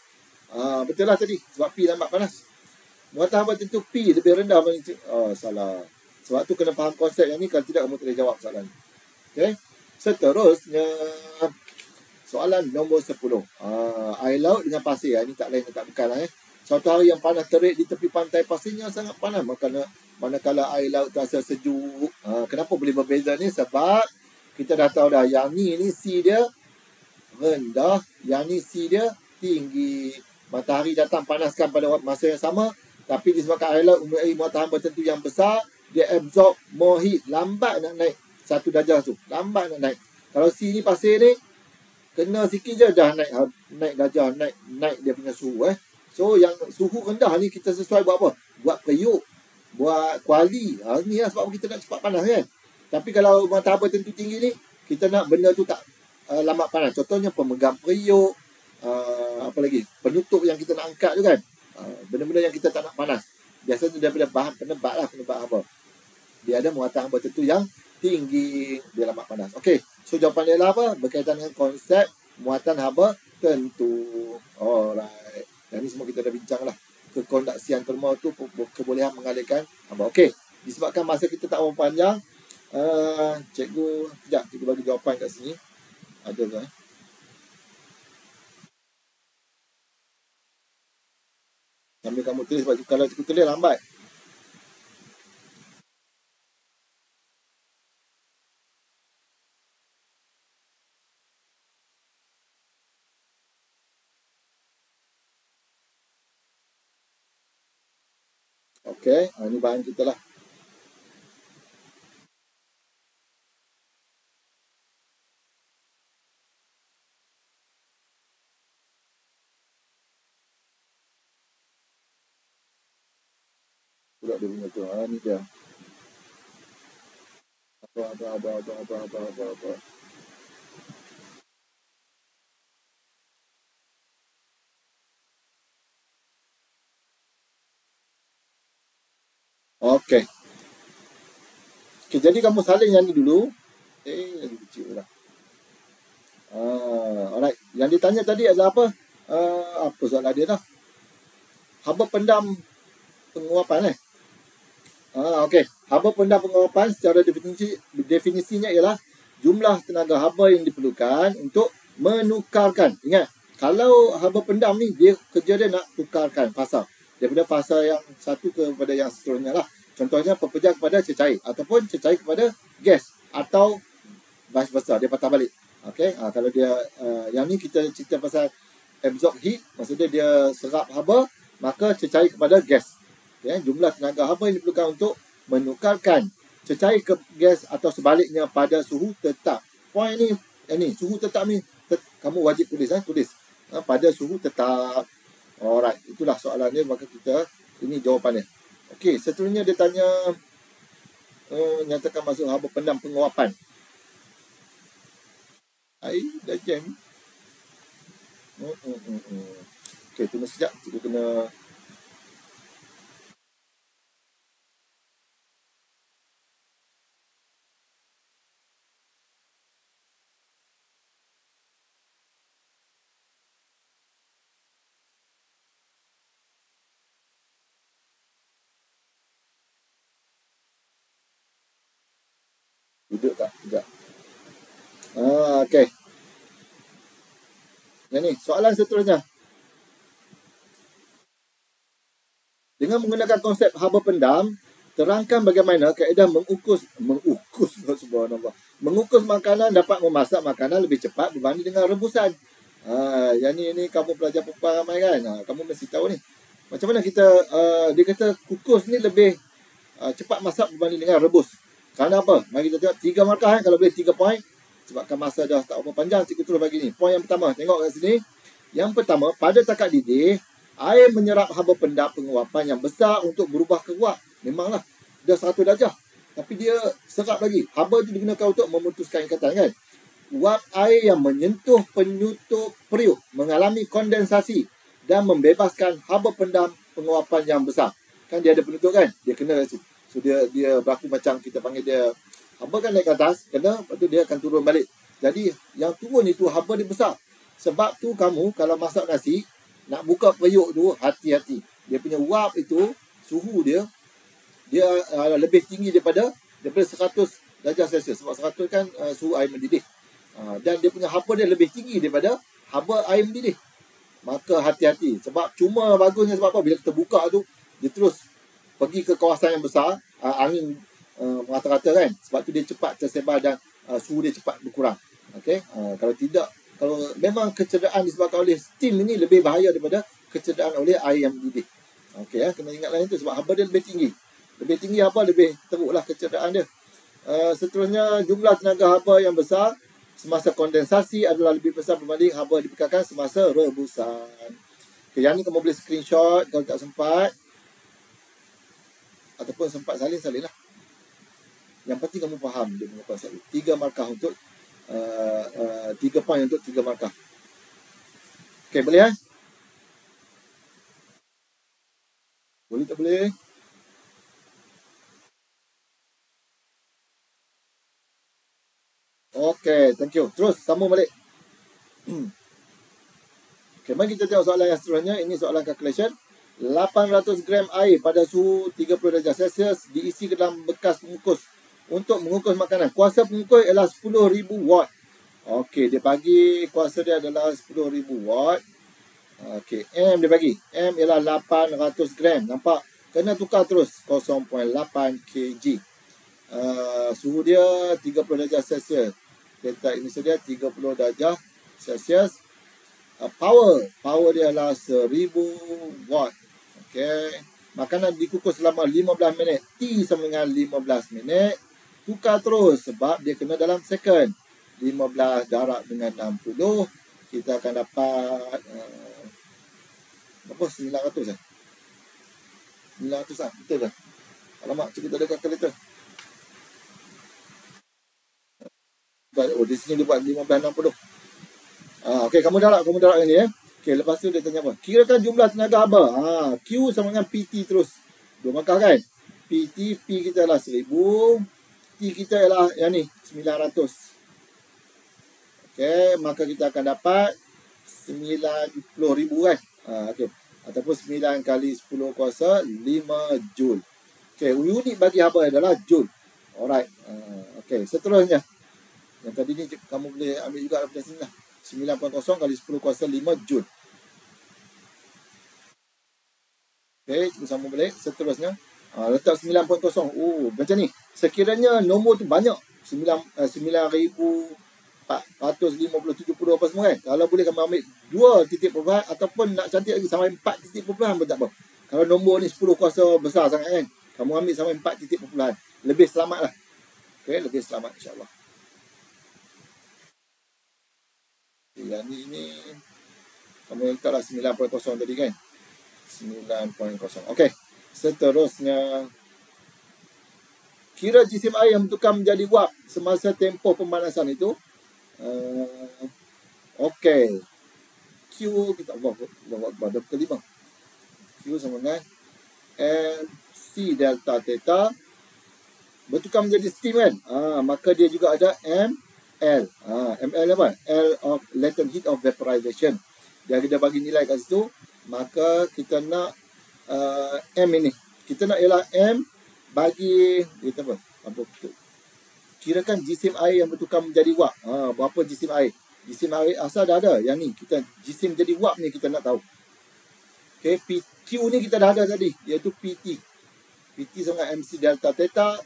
Speaker 1: Betul lah tadi. Sebab P lambat panas. Muatan haba tentu P lebih rendah berbanding Q. Salah. Sebab tu kena faham konsep yang ni. Kalau tidak kamu boleh jawab soalan. Okay. Seterusnya. Soalan nombor 10. Air laut dengan pasir. Ini tak lain tak bukan lah. Suatu hari yang panas terik di tepi pantai, pasirnya sangat panas. Manakala air laut terasa sejuk. Kenapa boleh berbeza ni? Sebab kita dah tahu dah. Yang ni C dia rendah. Yang ni C dia tinggi. Matahari datang panaskan pada masa yang sama. Tapi disebabkan air laut mempunyai muatan haba tentu yang besar, dia absorb more heat. Lambat nak naik 1 darjah tu. Lambat nak naik. Kalau C ni pasir ni, kena sikit je dah naik darjah, naik dia punya suhu. So yang suhu rendah ni kita sesuai buat apa? Buat periuk, buat kuali. Ni lah sebab kita nak cepat panas kan. Tapi kalau muatan haba tentu tinggi ni, kita nak benda tu tak lambat panas. Contohnya pemegang periuk, apa lagi? Penutup yang kita nak angkat tu kan. Benda-benda yang kita tak nak panas. Biasanya daripada bahan penebat lah, penebat haba. Dia ada muatan haba tentu yang tinggi, dia lambat panas. Okey, so jawapan dia lah apa? Berkaitan dengan konsep muatan haba tentu. Alright. Dan ni semua kita dah bincang lah. Kekondaksian termal tu kebolehan mengalirkan haba. Okey, disebabkan masa kita tak berapa panjang, cikgu, sekejap, cikgu bagi jawapan kat sini. Ada ke? Sambil kamu tulis, sebab kalau cikgu tulis lambat. Okey, ini bahan kita lah. Pula dia punya tu. Ni dia. Apa. Okey. Okay, jadi kamu salin yang ni dulu. Lagi kecil lah. Alright. Yang ditanya tadi adalah apa? Apa soalan dia dah? Haba pendam penguapan Okey. Haba pendam penguapan secara definisinya ialah jumlah tenaga haba yang diperlukan untuk menukarkan. Ingat, kalau haba pendam ni, dia kerja dia nak tukarkan fasa. Daripada fasa yang satu kepada yang seterusnya lah. Contohnya pekerja kepada cecair ataupun cecair kepada gas atau vice versa, dia patah balik. Okey, kalau dia yang ni kita cerita pasal absorb heat, maksudnya dia serap haba, maka cecair kepada gas. Okay, jumlah tenaga haba yang diperlukan untuk menukarkan cecair ke gas atau sebaliknya pada suhu tetap. Poin ni suhu tetap ni kamu wajib tulis pada suhu tetap. Alright, itulah soalan dia, maka kita ini jawapannya. Okey, seterusnya dia tanya nyatakan masuk haba pendam penguapan. Dah jam. Okey, tunggu sekejap. Kita kena Duduk tak? Sekejap. Okey. Yang ni, soalan seterusnya. Dengan menggunakan konsep haba pendam, terangkan bagaimana kaedah mengukus subhanallah. Mengukus makanan dapat memasak makanan lebih cepat berbanding dengan rebusan. Yang ni kamu pelajar perempuan ramai kan? Kamu mesti tahu ni. Macam mana kita, dia kata kukus ni lebih cepat masak berbanding dengan rebus. Kerana apa? Mari kita tengok 3 markah kan? Kalau boleh 3 poin. Sebabkan masa dah tak berapa panjang, cikgu terus bagi ni. Poin yang pertama, tengok kat sini. Yang pertama, pada takat didih, air menyerap haba pendam penguapan yang besar untuk berubah ke uap. Memanglah, dah 100 darjah. Tapi dia serap lagi. Haba itu digunakan untuk memutuskan ikatan kan. Uap air yang menyentuh penyutup periuk mengalami kondensasi dan membebaskan haba pendam penguapan yang besar. Kan dia ada penutup kan? Dia kena kat situ. So dia berlaku macam kita panggil dia, haba kan naik ke atas, kena, lepas tu dia akan turun balik. Jadi yang turun itu haba dia besar. Sebab tu kamu kalau masak nasi, nak buka periuk tu, hati-hati. Dia punya uap itu, suhu dia lebih tinggi daripada 100 darjah Celsius. Sebab 100 kan suhu air mendidih. Dan dia punya haba dia lebih tinggi daripada haba air mendidih. Maka hati-hati. Sebab cuma bagusnya sebab apa? Bila kita buka tu, dia terus pergi ke kawasan yang besar, angin merata-rata kan. Sebab tu dia cepat tersebar dan suhu dia cepat berkurang. Okey. Kalau tidak, kalau memang kecederaan disebabkan oleh steam ini lebih bahaya daripada kecederaan oleh air yang mendidih. Okey, kena ingatlah itu sebab haba dia lebih tinggi. Lebih tinggi haba, lebih teruklah kecederaan dia. Seterusnya, jumlah tenaga haba yang besar semasa kondensasi adalah lebih besar berbanding haba dibekalkan semasa rebusan. Okay, yang ni kamu boleh screenshot kalau tak sempat. Ataupun sempat salin lah. Yang penting kamu faham dia punya konsep. 3 markah untuk 3 poin untuk 3 markah. Okey, boleh Boleh tak boleh? Okey, thank you. Terus sambung balik. Okey, mari kita tengok soalan yang seterusnya. Ini soalan calculation. 800 gram air pada suhu 30 darjah Celsius diisi ke dalam bekas pengukus untuk mengukus makanan. Kuasa pengukus ialah 10,000 watt. Okey, dia bagi kuasa dia adalah 10,000 watt. Okey, M dia bagi. M ialah 800 gram. Nampak? Kena tukar terus. 0.8 kg. Suhu dia 30 darjah Celsius. Kita ini dia 30 darjah Celsius. Power dia adalah 1000 watt. Okey. Makanan dikukus selama 15 minit. T sama dengan 15 minit. Tukar terus sebab dia kena dalam second. 15 darab dengan 60. Kita akan dapat berapa? 900 lah. 900 lah. Betul ke? Alamak, kita ada kalkulator. Oh, di sini dia buat 1560. Okey, kamu darab yang ni Okey, lepas tu dia tanya apa? Kirakan jumlah tenaga haba. Q sama dengan PT terus. 2 markah kan? PT, P kita adalah 1000. T kita ialah yang ni, 900. Okey, maka kita akan dapat 90,000 kan? Okey. Ataupun 9 kali 10 kuasa 5 Joule. Okey, unit bagi haba adalah Joule. Alright. Okey, seterusnya. Yang tadi ni kamu boleh ambil juga daripada sini lah. 9.0 kali 10 kuasa 5 Joule. Okey, kita sambung balik. Seterusnya, letak 9.0. Macam ni. Sekiranya nombor tu banyak. 9,450, apa semua kan. Kalau boleh kamu ambil 2 titik perpuluhan ataupun nak cantik lagi sampai 4 titik perpuluhan pun tak apa. Kalau nombor ni 10 kuasa besar sangat kan. Kamu ambil sampai 4 titik perpuluhan. Lebih selamat lah. Okey, lebih selamat insyaAllah. Yang ni kamu letaklah 9.0 tadi kan. 9.0. Okey, seterusnya, kira jisim air yang bertukar menjadi uap semasa tempoh pemanasan itu. Okey, Q kita buat pada kelima. Q sama dengan MC delta theta bertukar menjadi steam kan. Maka dia juga ada ML. ML apa? L of latent heat of vaporization. Dia bagi nilai kat situ. Maka kita nak M ini. Kita nak ialah M bagi kita apa? Q kirakan jisim air yang bertukar menjadi wap. Berapa jisim air? Jisim air asal dah ada. Yang ni, kita jisim jadi wap ni kita nak tahu. Okay, PQ ni kita dah ada tadi, iaitu PT. PT sama MC delta theta.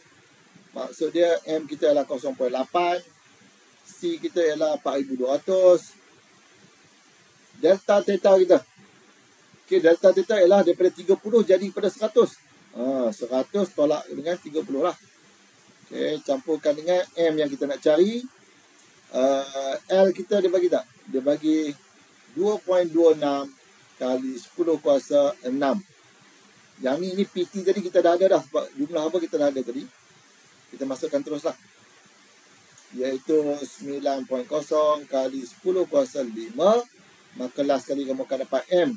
Speaker 1: Maksud dia M kita ialah 0.8. C kita ialah 4200. Delta theta kita. Okay, delta theta ialah daripada 30 jadi pada 100. 100 tolak dengan 30 lah. Okay, campurkan dengan M yang kita nak cari. L kita dia bagi tak? Dia bagi 2.26 kali 10 kuasa 6. Yang ni PT tadi kita dah ada dah. Sebab jumlah apa kita dah ada tadi. Kita masukkan terus lah. Iaitu 9.0 kali 10 kuasa 5. Maka last kali kamu akan dapat M.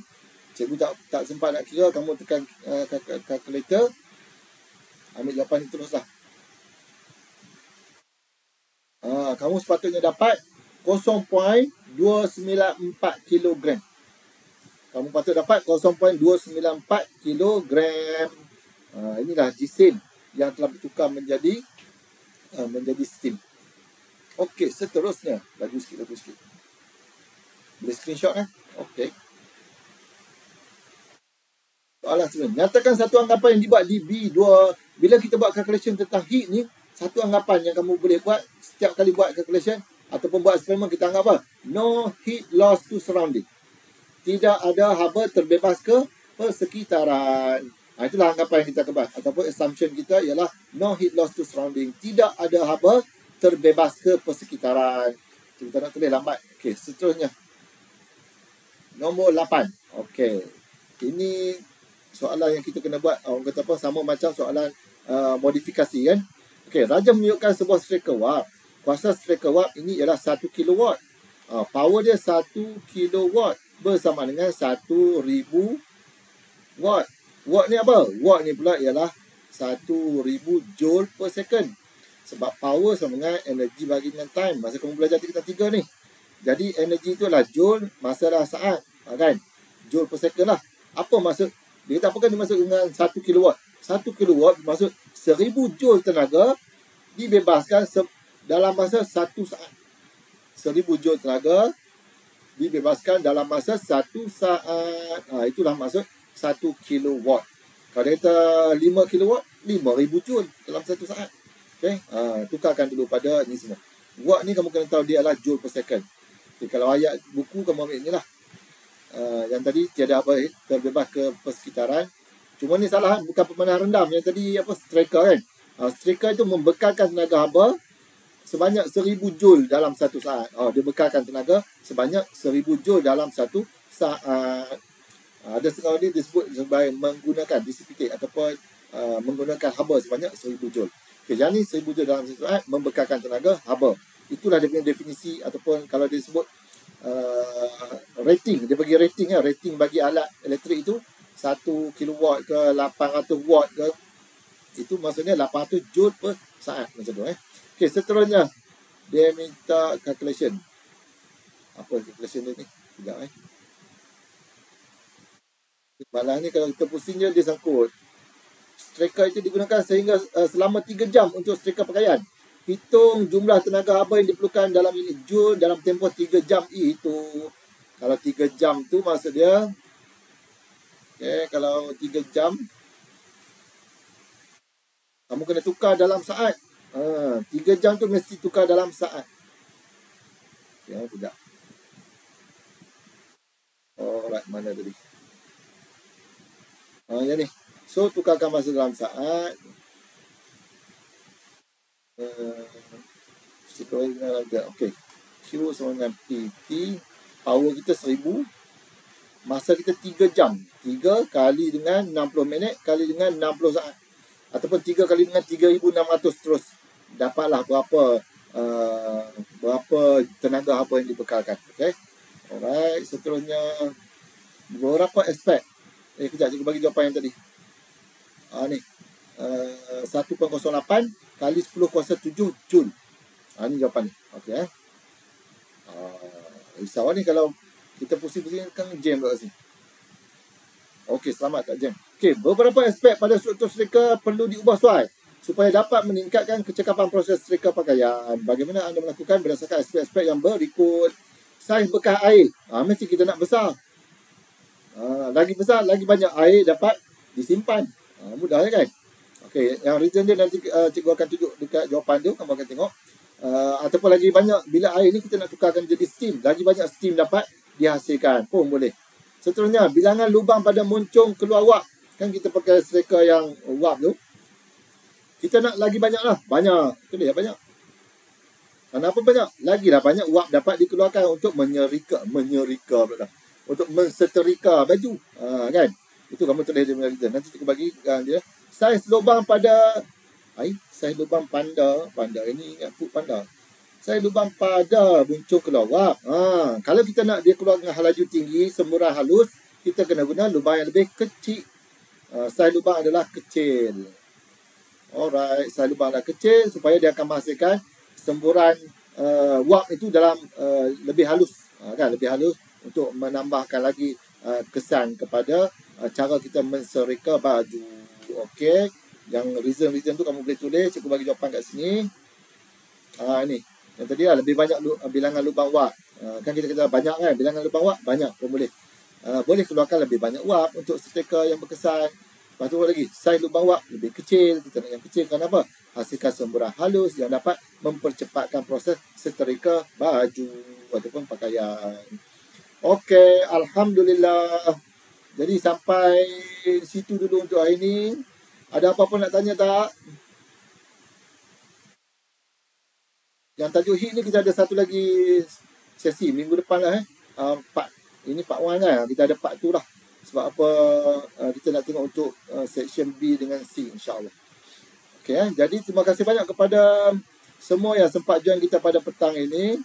Speaker 1: Cikgu tak sempat nak kira. Kamu tekan kalkulator. Ambil jawapan ni terus lah. Kamu sepatutnya dapat 0.294 kilogram. Kamu patut dapat 0.294 kilogram. Inilah jisim yang telah bertukar menjadi steam. Okey, seterusnya. Laju sikit. Boleh screenshot kan? Okey. Soalan sebenarnya. Nyatakan satu anggapan yang dibuat di B2. Bila kita buat calculation tentang heat ni, satu anggapan yang kamu boleh buat setiap kali buat calculation ataupun buat eksperimen, kita anggap apa? No heat loss to surrounding. Tidak ada haba terbebas ke persekitaran. Itulah anggapan yang kita kebas. Ataupun assumption kita ialah no heat loss to surrounding. Tidak ada haba terbebas ke persekitaran. Kita nak tulis lambat. Okey, seterusnya. Nombor 8. Okey. Ini soalan yang kita kena buat. Orang kata apa? Sama macam soalan modifikasi kan. Okey, Raja menunjukkan sebuah striker wap. Kuasa striker wap ini ialah 1 kilowatt. Power dia 1 kilowatt. Bersama dengan 1000 watt. Watt ni apa? Watt ni pula ialah 1000 joule per second. Sebab power sama dengan energi bagi dengan time. Masa kamu belajar tingkatan 3 ni. Jadi energi tu adalah joule, masa dah saat. Kan? Joule per second lah. Apa maksud? Dia kata apa kan dimaksud dengan 1 kilowatt? 1 kilowatt bermaksud 1000 joule tenaga dibebaskan dalam masa 1 saat. 1000 joule tenaga dibebaskan dalam masa 1 saat. Itulah maksud 1 kilowatt. Kalau dia kata 5 kilowatt, 5000 joule dalam 1 saat. Okay? Tukarkan dulu pada ni semua. Watt ni kamu kena tahu dia adalah joule per second. Okay, kalau ayat buku kamu ambil ni lah. Yang tadi tiada apa terbebas ke persekitaran. Cuma ni salah, bukan pemanah rendam. Yang tadi apa striker kan. Striker itu membekalkan tenaga haba sebanyak 1000 joule dalam 1 saat. Dia bekalkan tenaga sebanyak 1000 joule dalam 1 saat. Ada setengah ni disebut sebagai menggunakan dissipate ataupun menggunakan haba sebanyak 1000 joule. Okay, yang ni 1000 joule dalam 1 saat membekalkan tenaga haba. Itulah dia punya definisi ataupun kalau dia sebut rating. Dia bagi rating ya. Rating bagi alat elektrik itu 1 kilowatt ke 800 watt ke. Itu maksudnya 800 joule per saat. Macam tu Okay, seterusnya. Dia minta calculation. Apa calculation dia ni? Sekejap Malah ni kalau kita pusing je, dia sangkut. Striker itu digunakan sehingga selama 3 jam untuk striker pakaian. Hitung jumlah tenaga haba yang diperlukan dalam unit joule dalam tempoh 3 jam itu. Kalau 3 jam tu maksud dia, okay, kalau 3 jam, kamu kena tukar dalam saat. 3 jam tu mesti tukar dalam saat. Okay, tidak. Alright, mana tadi? Yang ni. So, tukarkan masa dalam saat. Okay. Q sama dengan PT. Power kita 1000. Masa kita 3 jam. 3 kali dengan 60 minit kali dengan 60 saat. Ataupun 3 kali dengan 3600 terus. Dapatlah berapa tenaga apa yang dibekalkan. Okay. Alright. Seterusnya. Beberapa aspek. Kejap. Cikgu bagi jawapan yang tadi. Ni. 1.08 kali 10 kuasa 7 joule. Ni jawapan ni. Okey risau ni kalau kita pusing-pusing kan jam kat sini. Okey, selamat tak jam. Okey, beberapa aspek pada struktur striker perlu diubah sesuai. supaya dapat meningkatkan kecekapan proses setrika pakaian. Bagaimana anda melakukan? Berdasarkan aspek-aspek yang berikut. Saiz bekas air. Mesti kita nak besar. Lagi besar, lagi banyak air dapat disimpan. Mudah kan? Okey, yang reason dia nanti cikgu akan tunjuk dekat jawapan tu, kamu akan tengok. Ataupun lagi banyak, bila air ni kita nak tukarkan jadi steam, lagi banyak steam dapat dihasilkan pun boleh. Seterusnya, bilangan lubang pada muncung keluar wap. Kan kita pakai setrika yang wap tu. Kita nak lagi banyak lah. Banyak. Itu dia banyak. Kenapa banyak? Lagilah banyak wap dapat dikeluarkan untuk menyerika pula dah. Untuk mensetrika baju. Kan? Itu kamu tulis dia punya reason. Nanti cikgu bagi dia. Saiz lubang pada saiz lubang panda ini ingat food panda. Saiz lubang pada muncung keluar wap. Kalau kita nak dia keluar dengan laju tinggi, semburan halus, kita kena guna lubang yang lebih kecil. Saiz lubang adalah kecil. Alright, saiz lubang adalah kecil supaya dia akan menghasilkan semburan wap itu dalam lebih halus. Kan lebih halus untuk menambahkan lagi kesan kepada cara kita menserika baju. Okey, yang reason tu kamu boleh tulis, cikgu bagi jawapan kat sini. Ini yang tadi lah, lebih banyak bilangan lubang wap. Kan kita kata banyak kan, bilangan lubang wap banyak pun boleh. Boleh keluarkan lebih banyak wap untuk setrika yang berkesan. Lepas tu lagi, saiz lubang wap lebih kecil. Kita nak yang kecil, kenapa? Hasilkan semburan halus yang dapat mempercepatkan proses setrika baju ataupun pakaian. Okey, Alhamdulillah. Jadi sampai situ dulu untuk hari ini. Ada apa-apa nak tanya tak? Yang tajuk hit ni kita ada satu lagi sesi minggu depan lah part. Ini part 1 kan. Kita ada part 2 lah. Sebab apa kita nak tengok untuk section B dengan C, insyaAllah. Okay, jadi terima kasih banyak kepada semua yang sempat join kita pada petang ini.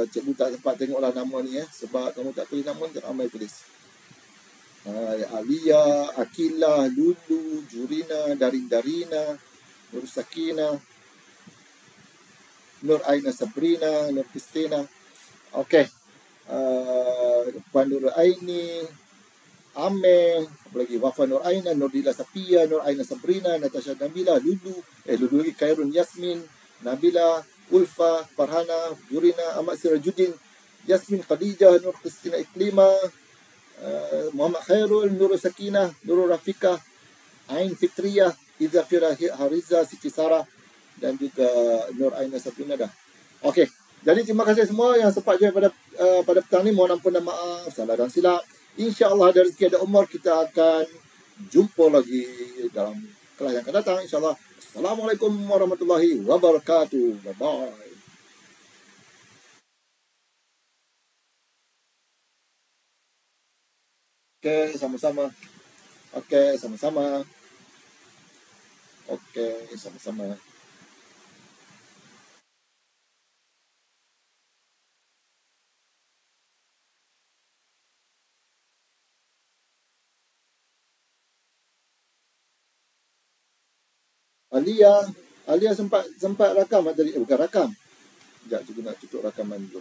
Speaker 1: Cikgu tak sempat tengoklah nama ni sebab kamu tak tulis nama ni, tak ramai tulis. Alia, Akila, Lulu, Jurina, Darina, Nur Sakina, Nur Aina Sabrina, Nur Kristina. Okey. Puan Nur Aini, Amel, apa lagi? Wafa Nur Aina, Nurdila Sapia, Nur Aina Sabrina, Natasha Nabila, Lulu lagi Khairun Yasmin, Nabila, Ulfa, Farhana, Jurina, Ahmad Sirajuddin, Yasmin Khadijah, Nur Kristina Iklima, Muhammad Khairul, Nurul Sakinah, Nurul Rafiqah, Ain Fitriyah, Izafira Hariza, Siti Sarah dan juga Nur Aina Sabrina dah. Okey. Jadi terima kasih semua yang sempat join pada petang ni. Mohon ampun dan maaf salah dan silap. InsyaAllah dari rezeki ada umur kita akan jumpa lagi dalam kelas yang akan datang. InsyaAllah. Assalamualaikum warahmatullahi wabarakatuh. Bye-bye. Okey, sama-sama. Okey, sama-sama. Okey, sama-sama. Alia sempat rakam tadi. Bukan rakam. Sekejap, cikgu nak tutup rakaman dulu.